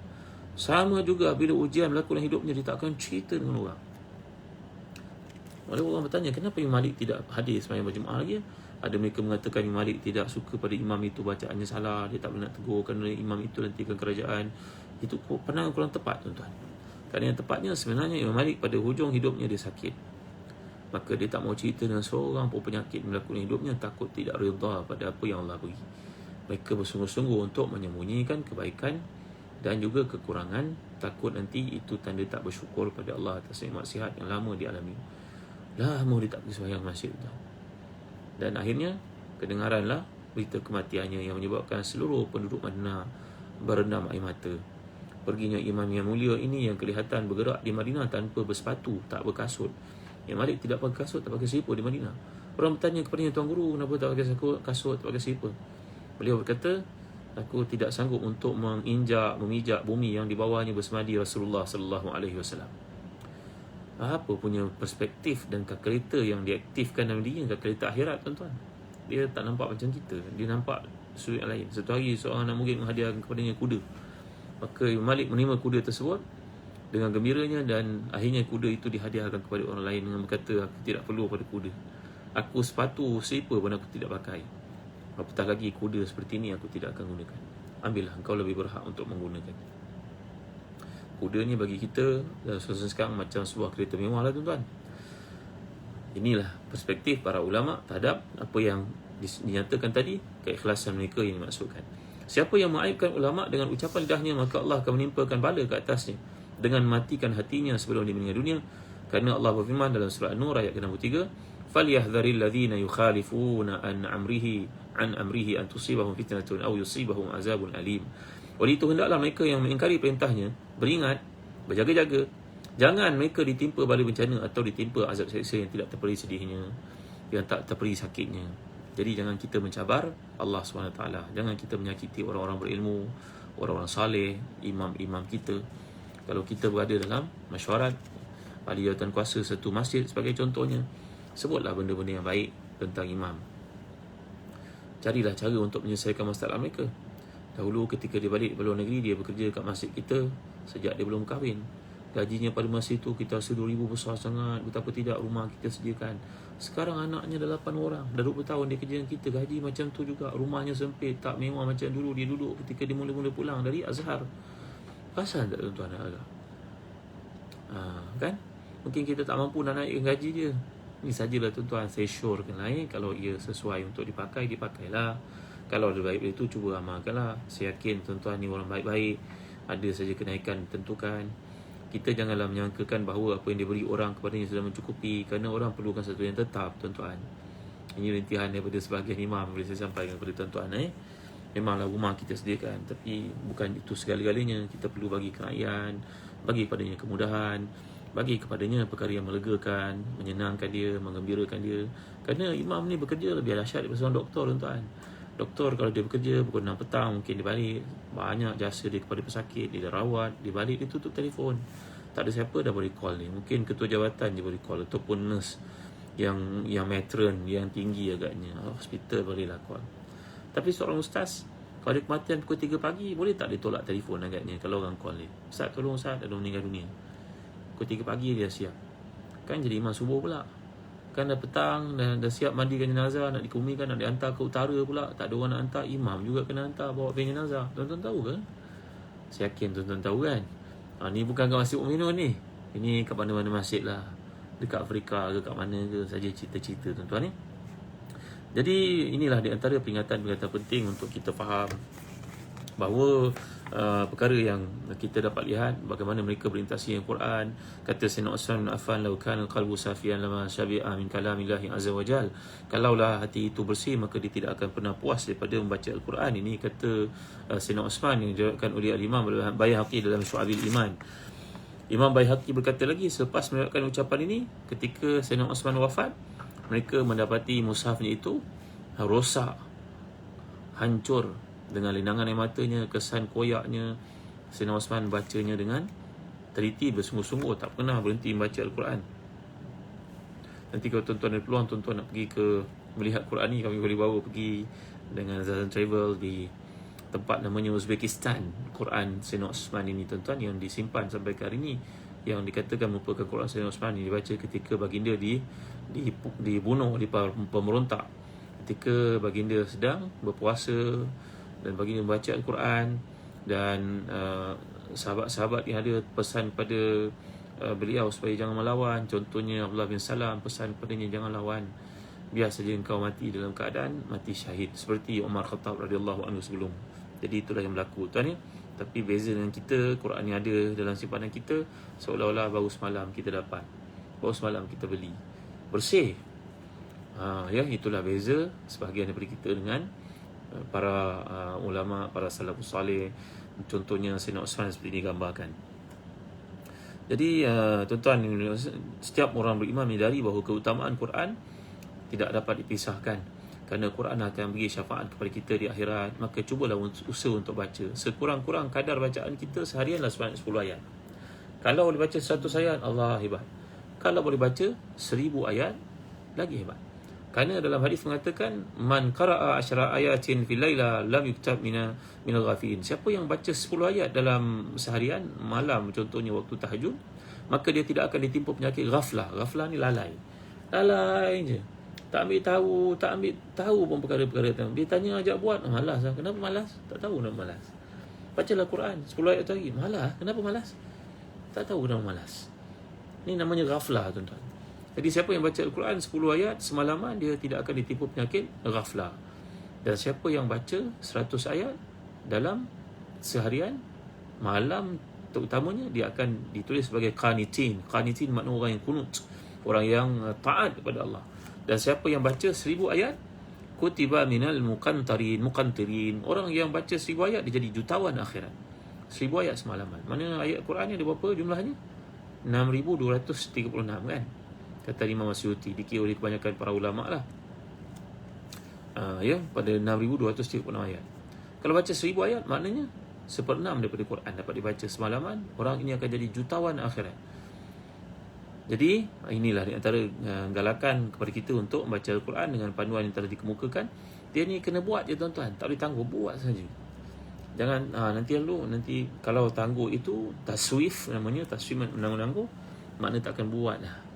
Sama juga bila ujian berlaku dalam hidupnya, dia tak akan cerita dengan orang. Lalu orang bertanya, kenapa Imam Malik tidak hadir sembahyang berjemaah lagi? Ada mereka mengatakan Imam Malik tidak suka pada imam itu, bacaannya salah, dia tak boleh nak tegur kerana imam itu nantikan kerajaan. Itu pandangan kurang tepat, tuan-tuan. Kerana yang tepatnya sebenarnya Imam Malik pada hujung hidupnya dia sakit, maka dia tak mau cerita dengan seorang pun penyakit berlaku dalam hidupnya, takut tidak redha pada apa yang Allah beri. Mereka bersungguh-sungguh untuk menyembunyikan kebaikan dan juga kekurangan, takut nanti itu tanda tak bersyukur pada Allah atas nikmat sihat yang lama dialami. Lama dia tak pergi sembahyang masjid, dan akhirnya kedengaranlah berita kematiannya yang menyebabkan seluruh penduduk Madinah berendam air mata. Perginya imam yang mulia ini yang kelihatan bergerak di Madinah tanpa bersepatu, tak berkasut. Yang Malik tidak pakai kasut, tak pakai selipar di Madinah. Orang bertanya kepadanya, Tuan Guru, kenapa tak pakai kasut, tak pakai selipar? Beliau berkata, aku tidak sanggup untuk memijak bumi yang di bawahnya bersemadi Rasulullah sallallahu alaihi wasallam. Apa punya perspektif dan kalkulator yang diaktifkan dalam diri, kalkulator akhirat, tuan-tuan. Dia tak nampak macam kita, dia nampak sudut yang lain. Satu hari seorang anak murid menghadiahkan kepadanya kuda. Maka Imam Malik menerima kuda tersebut dengan gembiranya, dan akhirnya kuda itu dihadiahkan kepada orang lain dengan berkata, aku tidak perlu pada kuda, aku sepatu selipar pun aku tidak pakai, apatah lagi kuda seperti ini aku tidak akan gunakan. Ambillah, engkau lebih berhak untuk menggunakan. Kuda ni bagi kita sekarang macam sebuah kereta mewah lah, tuan-tuan. Inilah perspektif para ulama terhadap apa yang dinyatakan tadi, keikhlasan mereka yang dimaksudkan. Siapa yang mengaibkan ulama dengan ucapan lidahnya, maka Allah akan menimpakan bala ke atasnya dengan matikan hatinya sebelum dia meninggal dunia. Kerana Allah berfirman dalam surah An-Nur ayat ke-63, فَلْيَحْذَرِ الَّذِينَ يُخَالِفُونَ عَنْ أَمْرِهِ أَنْ تُصِيبَهُمْ فِتْنَةٌ أَوْ يُصِيبَهُمْ عَذَابٌ أَلِيمٌ. Oleh itu hendaklah mereka yang mengingkari perintahnya beringat, berjaga-jaga, jangan mereka ditimpa bala bencana atau ditimpa azab seksa yang tidak terperi sedihnya, yang tak terperi sakitnya. Jadi jangan kita mencabar Allah SWT, jangan kita menyakiti orang-orang berilmu, orang-orang saleh, imam-imam kita. Kalau kita berada dalam mesyuarat, ahli jawatan kuasa satu masjid sebagai contohnya, sebutlah benda-benda yang baik tentang imam. Carilah cara untuk menyelesaikan masalah mereka. Dahulu ketika dia balik dari luar negeri, dia bekerja kat masjid kita sejak dia belum kahwin. Gajinya pada masa itu kita rasa 2,000 besar sangat, betapa tidak rumah kita sediakan. Sekarang anaknya dah 8 orang, dah 20 tahun dia kerja dengan kita, gaji macam tu juga, rumahnya sempit, tak mewah macam dulu dia duduk ketika dia mula-mula pulang dari Azhar. Perasan tak tuan-tuan agak? Kan? Mungkin kita tak mampu nak naikkan gaji dia. Ini sajalah tuan-tuan, saya syorkan naik. Kalau ia sesuai untuk dipakai, dipakailah. Kalau ada baik itu, cuba amalkanlah. Saya yakin tuan-tuan ni orang baik-baik. Ada saja kenaikan tentukan. Kita janganlah menyangkakan bahawa apa yang diberi orang kepadanya sudah mencukupi, kerana orang perlukan sesuatu yang tetap, tuan-tuan. Ini rintihan daripada sebahagian imam boleh saya sampaikan kepada tuan-tuan. Memanglah rumah kita sediakan, tapi bukan itu segala-galanya. Kita perlu bagi kerakyat, bagi kepadanya kemudahan, bagi kepadanya perkara yang melegakan, menyenangkan dia, menggembirakan dia. Kerana imam ni bekerja lebih dahsyat daripada seorang doktor, tuan-tuan. Doktor kalau dia bekerja pukul 6 petang, mungkin dia balik, banyak jasa dia kepada pesakit, dia dah rawat, dia balik, dia tutup telefon. Tak ada siapa dah boleh call ni. Mungkin ketua jabatan dia boleh call, ataupun nurse yang matron, yang tinggi agaknya, hospital bolehlah call. Tapi seorang ustaz, kalau ada kematian pukul 3 pagi, boleh tak dia tolak telefon agaknya kalau orang call dia? Ustaz, tolong Ustaz, ada meninggal dunia. Pukul 3 pagi dia siap. Kan jadi imam subuh pula. Kan dah petang, dah siap mandikan jenazah, nak dikebumikan, nak dihantar ke utara pula. Tak ada orang nak hantar, imam juga kena hantar, bawa pergi jenazah. Tuan-tuan tahu ke? Saya yakin tuan-tuan tahu kan? Ni bukan kat Masjid Mu'minun ni. Ini kat mana-mana masjid lah. Dekat Afrika ke kat mana ke, saja cerita-cerita tuan-tuan ni. Jadi inilah di antara peringatan-peringatan penting untuk kita faham bahawa perkara yang kita dapat lihat bagaimana mereka berinteraksi dengan Quran. Kata Sayyidina Uthman bin Affan, "Lau kana qalbu safiyan lama syabi'a min kalamillahi azza wa jal." Kalaulah hati itu bersih, maka dia tidak akan pernah puas daripada membaca Al-Quran. Ini kata Sayyidina Uthman yang diriwayatkan oleh Al-Imam Baihaqi dalam Syu'abil Iman. Imam Baihaqi berkata lagi, selepas meriwayatkan ucapan ini, ketika Sayyidina Uthman wafat, mereka mendapati mushafnya itu rosak, hancur, dengan linangan air matanya, kesan koyaknya. Sayyidina Uthman bacanya dengan teliti, bersungguh-sungguh, tak pernah berhenti membaca Al-Quran. Nanti kalau tuan-tuan ada peluang, tuan-tuan nak pergi ke melihat Quran ni, kami boleh bawa pergi dengan Zazan Travel di tempat namanya Uzbekistan. Quran Sayyidina Uthman ini, tuan-tuan, yang disimpan sampai ke hari ini, yang dikatakan merupakan Quran Sayyidina Uthman ini dibaca ketika baginda dibunuh oleh pemberontak, ketika baginda sedang berpuasa dan baginda membaca Al-Quran. Dan sahabat-sahabat yang ada pesan pada beliau supaya jangan melawan. Contohnya Abdullah bin Salam pesan padanya, jangan lawan, biar saja engkau mati dalam keadaan mati syahid, seperti Umar Khattab radhiyallahu anhu sebelum. Jadi itulah yang berlaku, tuan ni. Tapi beza dengan kita, Quran ni ada dalam simpanan kita, seolah-olah baru semalam kita dapat, baru semalam kita beli, bersih. Ya, itulah beza sebahagian daripada kita dengan para ulama, para salafus salih. Contohnya Sayyidina Uthman seperti digambarkan. Jadi tuan-tuan, setiap orang beriman menyadari bahawa keutamaan Quran tidak dapat dipisahkan, kerana Quran akan beri syafaat kepada kita di akhirat. Maka cubalah usaha untuk baca. Sekurang-kurang kadar bacaan kita seharianlah 10 ayat. Kalau boleh baca 100 ayat, Allah hebat. Kalau boleh baca 1000 ayat, lagi hebat. Kerana dalam hadis mengatakan, man qara'a 10 ayatin fil laila lam yuktab minal ghafilin. Siapa yang baca 10 ayat dalam seharian, malam contohnya waktu tahajud, maka dia tidak akan ditimpa penyakit ghaflah. Ghaflah ni lalai. Lalai je. Tak ambil tahu pun perkara-perkara tu. Dia tanya ajak buat, malas lah. Kenapa malas? Tak tahu kenapa malas. Bacalah Quran 10 ayat tu lagi. Malas. Kenapa malas? Tak tahu kenapa malas. Ni namanya ghaflah, tuan-tuan. Jadi siapa yang baca Al-Quran 10 ayat semalaman, dia tidak akan ditipu penyakit ghaflah. Dan siapa yang baca 100 ayat dalam seharian, malam terutamanya, dia akan ditulis sebagai qanitin. Qanitin makna orang yang kunut, orang yang taat kepada Allah. Dan siapa yang baca 1000 ayat, kutiba minal muqantirin. Orang yang baca 1000 ayat, dia jadi jutawan akhirat. 1000 ayat semalaman. Mana ayat Quran ni ada berapa jumlahnya? 6236 kan? Kata Imam Asyuti, dikira oleh kebanyakan para ulama lah. Ya, pada 6236 ayat. Kalau baca 1000 ayat, maknanya 1/6 daripada Quran dapat dibaca semalaman. Orang ini akan jadi jutawan akhirat. Jadi inilah di antara galakan kepada kita untuk membaca Al-Quran dengan panduan yang telah dikemukakan. Dia ni kena buat je, tuan-tuan. Tak boleh tangguh, buat saja. Jangan nanti kalau tangguh itu taswif namanya, taswif menangguh, makna takkan buat lah.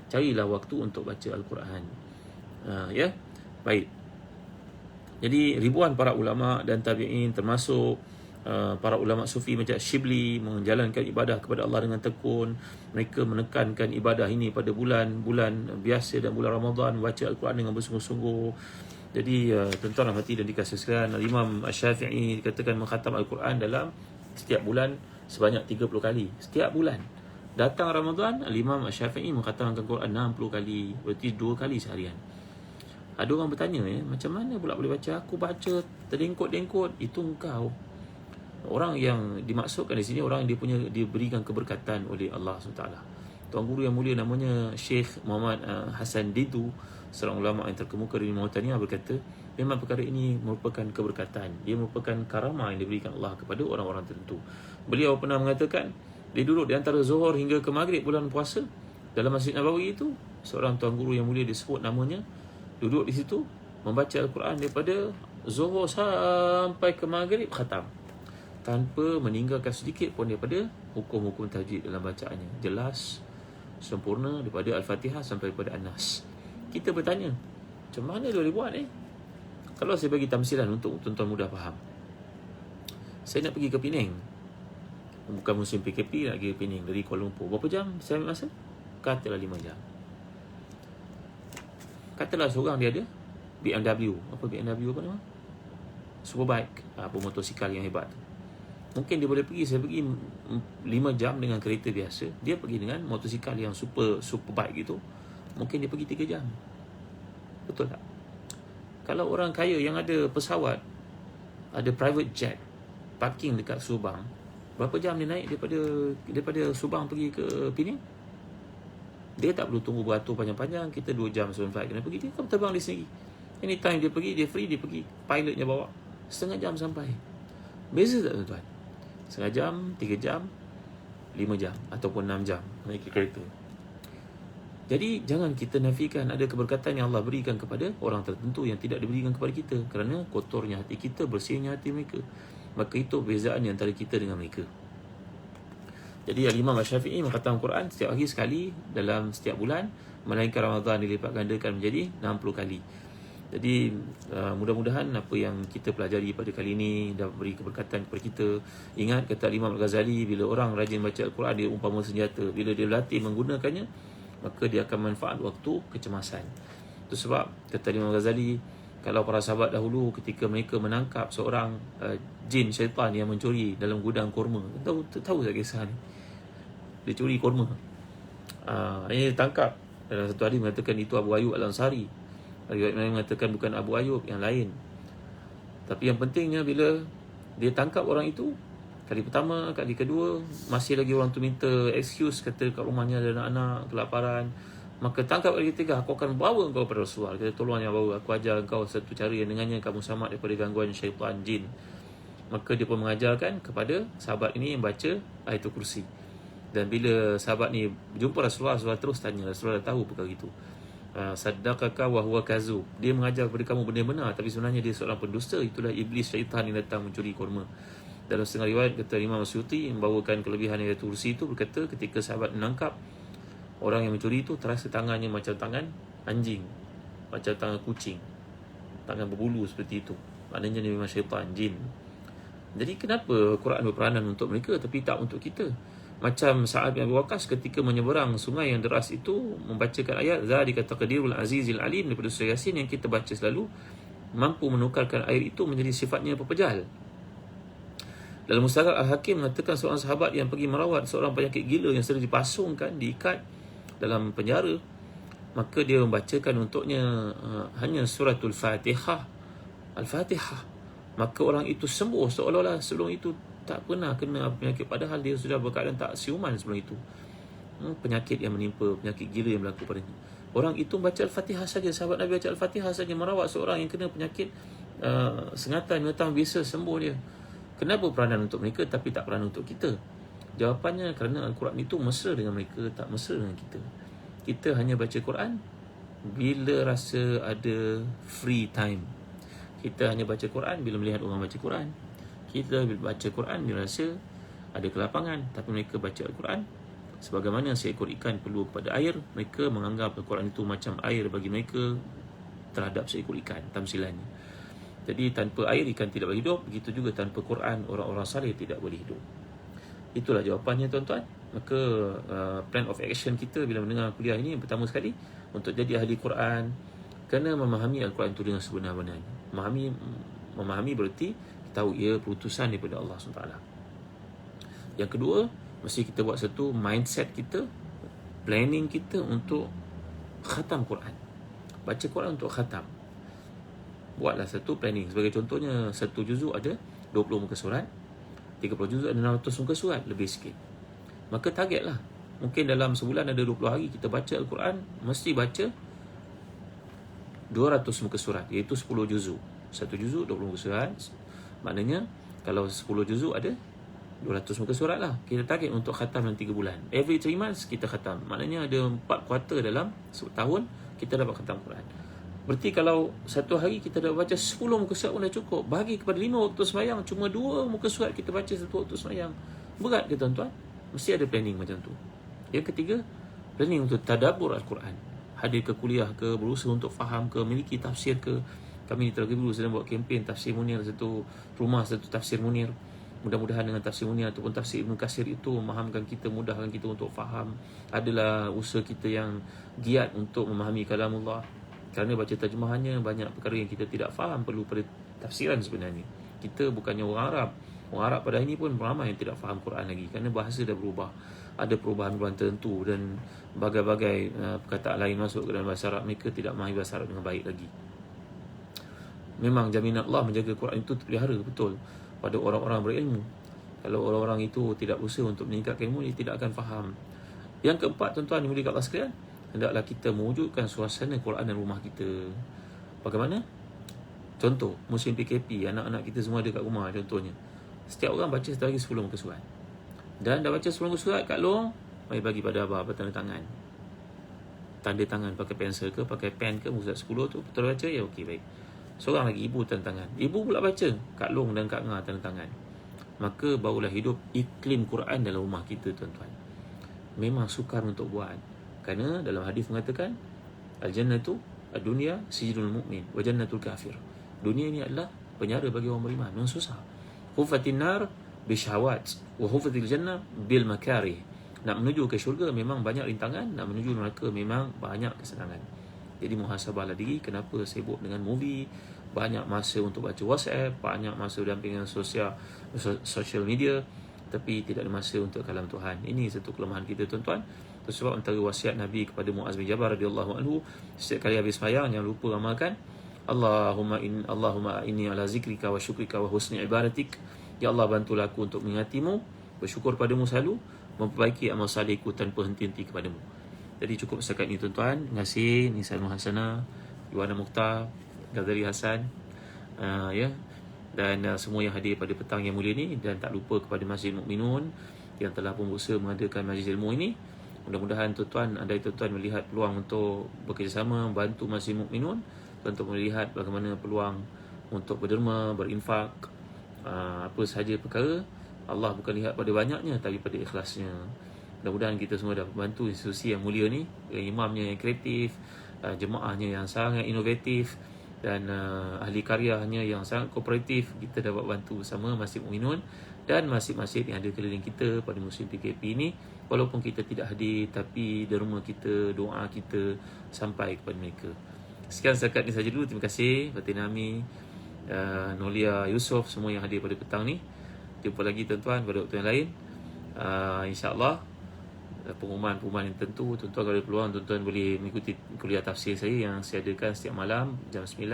Carilah waktu untuk baca Al-Quran. Ya, baik. Jadi ribuan para ulama dan tabi'in, termasuk para ulama sufi macam Shibli, menjalankan ibadah kepada Allah dengan tekun. Mereka menekankan ibadah ini pada bulan biasa dan bulan Ramadan, baca Al-Quran dengan bersungguh-sungguh. Jadi tuan-tuan rahmati dan dikasihi sekalian, Imam Asy-Syafi'i dikatakan mengkhatam Al-Quran dalam setiap bulan sebanyak 30 kali. Setiap bulan datang Ramadan, Imam Asy-Syafi'i mengkhatamkan Al-Quran 60 kali, berarti 2 kali seharian. Ada orang bertanya, macam mana pula boleh baca? Aku baca terdengkot-dengkot. Itu engkau. Orang yang dimaksudkan di sini orang yang diberikan keberkatan oleh Allah SWT. Tuan guru yang mulia namanya Syekh Muhammad Hassan Didu, seorang ulama yang terkemuka di Mauritania, berkata, memang perkara ini merupakan keberkatan. Dia merupakan karamah yang diberikan Allah kepada orang-orang tertentu. Beliau pernah mengatakan, dia duduk di antara Zuhur hingga ke Maghrib bulan puasa dalam Masjid Nabawi itu. Seorang tuan guru yang mulia disebut namanya, duduk di situ membaca Al-Quran daripada Zuhur sampai ke Maghrib khatam, tanpa meninggalkan sedikit pun daripada hukum-hukum tajwid dalam bacaannya. Jelas, sempurna daripada Al-Fatihah sampai kepada An-Nas. Kita bertanya, macam mana dia boleh buat Kalau saya bagi tamsilan untuk tuan-tuan mudah faham. Saya nak pergi ke Penang. Bukan musim PKP, nak pergi ke Penang dari Kuala Lumpur. Berapa jam saya ambil masa? Katalah 5 jam. Katalah seorang dia ada BMW. Apa BMW apa nama? Superbike. Apa motosikal yang hebat tu. Mungkin dia boleh pergi, saya pergi 5 jam dengan kereta biasa. Dia pergi dengan motosikal yang superbike gitu. Mungkin dia pergi 3 jam. Betul tak? Kalau orang kaya yang ada pesawat, ada private jet, parking dekat Subang, berapa jam dia naik daripada Subang pergi ke Penang? Dia tak perlu tunggu beratur panjang-panjang. Kita 2 jam sebelum flight kena pergi. Dia kan terbang dia sendiri. Anytime dia pergi, dia free, dia pergi. Pilotnya bawa. Setengah jam sampai. Beza tak tuan-tuan? Setengah jam, 3 jam, 5 jam ataupun 6 jam naik kereta. Jadi jangan kita nafikan ada keberkatan yang Allah berikan kepada orang tertentu yang tidak diberikan kepada kita, kerana kotornya hati kita, bersihnya hati mereka. Maka itu perbezaan antara kita dengan mereka. Jadi Al-Imam Asy-Syafi'i mengkhatam Quran setiap hari sekali dalam setiap bulan, melainkan Ramadan dilipat gandakan menjadi 60 kali. Jadi mudah-mudahan apa yang kita pelajari pada kali ini dapat beri keberkatan kepada kita. Ingat kata Imam Al-Ghazali, bila orang rajin baca Al-Quran, dia umpama senjata. Bila dia berlatih menggunakannya, maka dia akan manfaat waktu kecemasan. Itu sebab kata Imam Al-Ghazali, kalau para sahabat dahulu ketika mereka menangkap seorang jin syaitan yang mencuri dalam gudang kurma, tahu tak kisah ni? Dia curi kurma. Ini ditangkap. Dalam satu hari mengatakan itu Abu Ayyub Al-Ansari. Riwayat lain mengatakan bukan Abu Ayyub, yang lain. Tapi yang pentingnya bila dia tangkap orang itu, kali pertama, kali kedua, masih lagi orang tu minta excuse, kata kat rumahnya ada anak-anak, kelaparan. Maka tangkap kali ketiga, aku akan bawa engkau pada Rasulullah. Kata, tolong yang bawa, aku ajar engkau satu cara yang dengannya kamu selamat daripada gangguan syaitan jin. Maka dia pun mengajarkan kepada sahabat ini yang baca Ayatul Kursi. Dan bila sahabat ni jumpa Rasulullah, Rasulullah terus tanya. Rasulullah dah tahu perkara itu. Saddaqaka wa huwa kazub. Dia mengajar kepada kamu benda benar, tapi sebenarnya dia seorang pendusta. Itulah iblis syaitan yang datang mencuri kurma. Dalam setengah riwayat kata Imam Suyuti membawakan kelebihan Ayatul Kursi itu, berkata ketika sahabat menangkap orang yang mencuri itu, terasa tangannya macam tangan anjing, macam tangan kucing, tangan berbulu seperti itu. Maknanya dia memang syaitan, jin. Jadi kenapa Quran berperanan untuk mereka tapi tak untuk kita? Macam Sa'ad bin Abi Waqqas ketika menyeberang sungai yang deras itu, membacakan ayat Zalika taqdirul azizil alim daripada surah Yasin yang kita baca selalu, mampu menukarkan air itu menjadi sifatnya pepejal. Dalam Mustadrak Al-Hakim mengatakan seorang sahabat yang pergi merawat seorang penyakit gila yang sedang dipasungkan, diikat dalam penjara, maka dia membacakan untuknya hanya suratul Fatihah, Al-Fatihah. Maka orang itu sembuh seolah-olah sebelum itu tak pernah kena penyakit, padahal dia sudah berkeadaan tak siuman sebelum itu. Penyakit yang menimpa, penyakit gila yang berlaku padanya. Orang itu baca Al-Fatihah saja, sahabat Nabi baca Al-Fatihah saja, merawat seorang yang kena penyakit sengatan, binatang biasa, sembuh dia. Kenapa peranan untuk mereka tapi tak peranan untuk kita? Jawapannya kerana Al-Quran itu mesra dengan mereka, tak mesra dengan kita. Kita hanya baca Quran bila rasa ada free time. Kita hanya baca Quran bila melihat orang baca Quran. Kita baca Quran bila rasa ada kelapangan. Tapi mereka baca Al-Quran sebagaimana seekor ikan perlu kepada air. Mereka menganggap Al-Quran itu macam air bagi mereka terhadap seekor ikan, tamsilannya. Jadi tanpa air ikan tidak boleh hidup. Begitu juga tanpa Quran orang-orang saleh tidak boleh hidup. Itulah jawapannya tuan-tuan. Maka plan of action kita bila mendengar kuliah ini, yang pertama sekali untuk jadi ahli Quran, kena memahami Al-Quran itu dengan sebenar-benarnya. Memahami berarti tahu ia perutusan daripada Allah SWT. Yang kedua, mesti kita buat satu mindset kita, planning kita untuk khatam Quran. Baca Quran untuk khatam. buatlah satu planning. Sebagai contohnya, satu juzuk ada 20 muka surat, 30 juzuk ada 600 muka surat, lebih sikit. Maka targetlah, mungkin dalam sebulan ada 20 hari kita baca Al-Quran, mesti baca 200 muka surat, iaitu 10 juzuk. Satu juzuk 20 muka surat, maknanya kalau 10 juzuk ada 200 muka surat lah. Kita target untuk khatam dalam 3 bulan. Every 3 months kita khatam. Maknanya ada 4 kuarter dalam setahun kita dapat khatam Quran. Berarti kalau satu hari kita dah baca 10 muka surat pun dah cukup. Bagi kepada 5 waktu sembahyang, cuma 2 muka surat kita baca satu waktu sembahyang. Berat ke tuan-tuan? Mesti ada planning macam tu. Yang ketiga, planning untuk tadabbur Al-Quran. Hadir ke kuliah ke, berusaha untuk faham ke, miliki tafsir ke. Kami di Teluk Biru sedang buat kempen Tafsir Munir, satu rumah, satu Tafsir Munir. Mudah-mudahan dengan Tafsir Munir ataupun Tafsir Ibn Katsir itu memahamkan kita, mudahkan kita untuk faham. Adalah usaha kita yang giat untuk memahami kalamullah. Kerana baca terjemahannya banyak perkara yang kita tidak faham, perlu pada tafsiran sebenarnya. Kita bukannya orang Arab. Orang Arab pada hari ini pun ramai yang tidak faham Quran lagi, kerana bahasa dah berubah. Ada perubahan-perubahan tertentu dan bagai-bagai perkataan lain masuk ke dalam bahasa Arab. Mereka tidak memahami bahasa Arab dengan baik lagi. Memang jaminan Allah menjaga Quran itu terpelihara betul pada orang-orang berilmu. Kalau orang-orang itu tidak berusaha untuk meningkatkan ilmu, dia tidak akan faham. Yang keempat, tuan-tuan yang dimuliakan Allah sekalian, hendaklah kita mewujudkan suasana Quran dalam rumah kita. Bagaimana? Contoh, musim PKP, anak-anak kita semua ada kat rumah contohnya. Setiap orang baca satu hari 10 muka surat. Dan dah baca 10 muka surat kat long, mari bagi pada abah tanda tangan. Tanda tangan pakai pensel ke, pakai pen ke, muka surat 10 tu betul baca, ya okey baik. Seorang lagi ibu tanda tangan. Ibu pula baca kat long dan kat ngah tanda tangan. Maka barulah hidup iklim Quran dalam rumah kita, tuan-tuan. Memang sukar untuk buat. Kerana dalam hadis mengatakan al-jannatu ad-dunya sijnul mu'min wa jannatul kafir. Dunia ini adalah penjara bagi orang beriman. Memang susah. Hufatin nar bisyahawat wa hufatil jannah bil makarih. Nak menuju ke syurga memang banyak rintangan, nak menuju neraka memang banyak kesenangan. Jadi muhasabahlah diri, kenapa sibuk dengan movie, banyak masa untuk baca WhatsApp, banyak masa dampingan social media, tapi tidak ada masa untuk kalam Tuhan. Ini satu kelemahan kita, tuan-tuan. Sebab antara wasiat Nabi kepada Muaz bin Jabal radhiyallahu anhu, setiap kali habis sembahyang jangan lupa amalkan Allahumma inni ala zikrika wa syukrika wa husni ibadatik. Ya Allah, bantulah aku untuk mengingatimu, bersyukur padamu selalu, memperbaiki amal salihku tanpa henti-henti kepadamu. Jadi cukup setakat ini, tuan-tuan. Terima kasih. Nisan Muhasana, Iwana Mukhtar, Ghazali Hasan, ya, dan semua yang hadir pada petang yang mulia ini. Dan tak lupa kepada Masjid Mukminun yang telah pun berusaha mengadakan majlis ilmu ini. Mudah-mudahan tuan-tuan, andai tuan-tuan melihat peluang untuk bekerjasama membantu Masjid Mukminun, untuk melihat bagaimana peluang untuk berderma, berinfak, apa sahaja perkara, Allah bukan lihat pada banyaknya tapi pada ikhlasnya. Mudah-mudahan kita semua dapat membantu institusi yang mulia ni, imamnya yang kreatif, jemaahnya yang sangat inovatif, dan ahli karyanya yang sangat kooperatif. Kita dapat bantu bersama Masjid Mukminun dan masjid-masjid yang ada keliling kita pada musim PKP ini. Walaupun kita tidak hadir, tapi derma kita, doa kita sampai kepada mereka. Sekian setakat ini saja dulu. Terima kasih Fatina Ami, Nolia Yusof, semua yang hadir pada petang ni. Jumpa lagi, tuan-tuan, pada waktu yang lain. InsyaAllah pengumuman-pengumuman yang tentu, tuan-tuan kalau ada peluang, tuan-tuan boleh mengikuti kuliah tafsir saya yang saya adakan setiap malam jam 9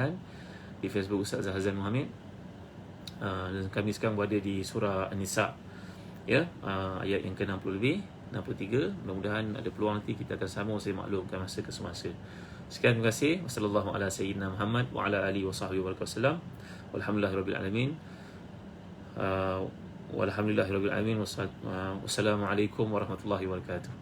di Facebook Ustaz Zahazan Muhammad. Dan kami sekarang berada di surah An-Nisa, ya, ayat yang ke-60 lebih, 63. Mudah-mudahan ada peluang nanti kita akan sama, saya maklumkan masa ke semasa. Sekian, terima kasih. Wassallallahu ala sayyidina Muhammad wa ala alihi wa sahbihi wa sallam. Walhamdulillahirabbil alamin. Walhamdulillahirabbil alamin. Wassalamualaikum warahmatullahi wabarakatuh.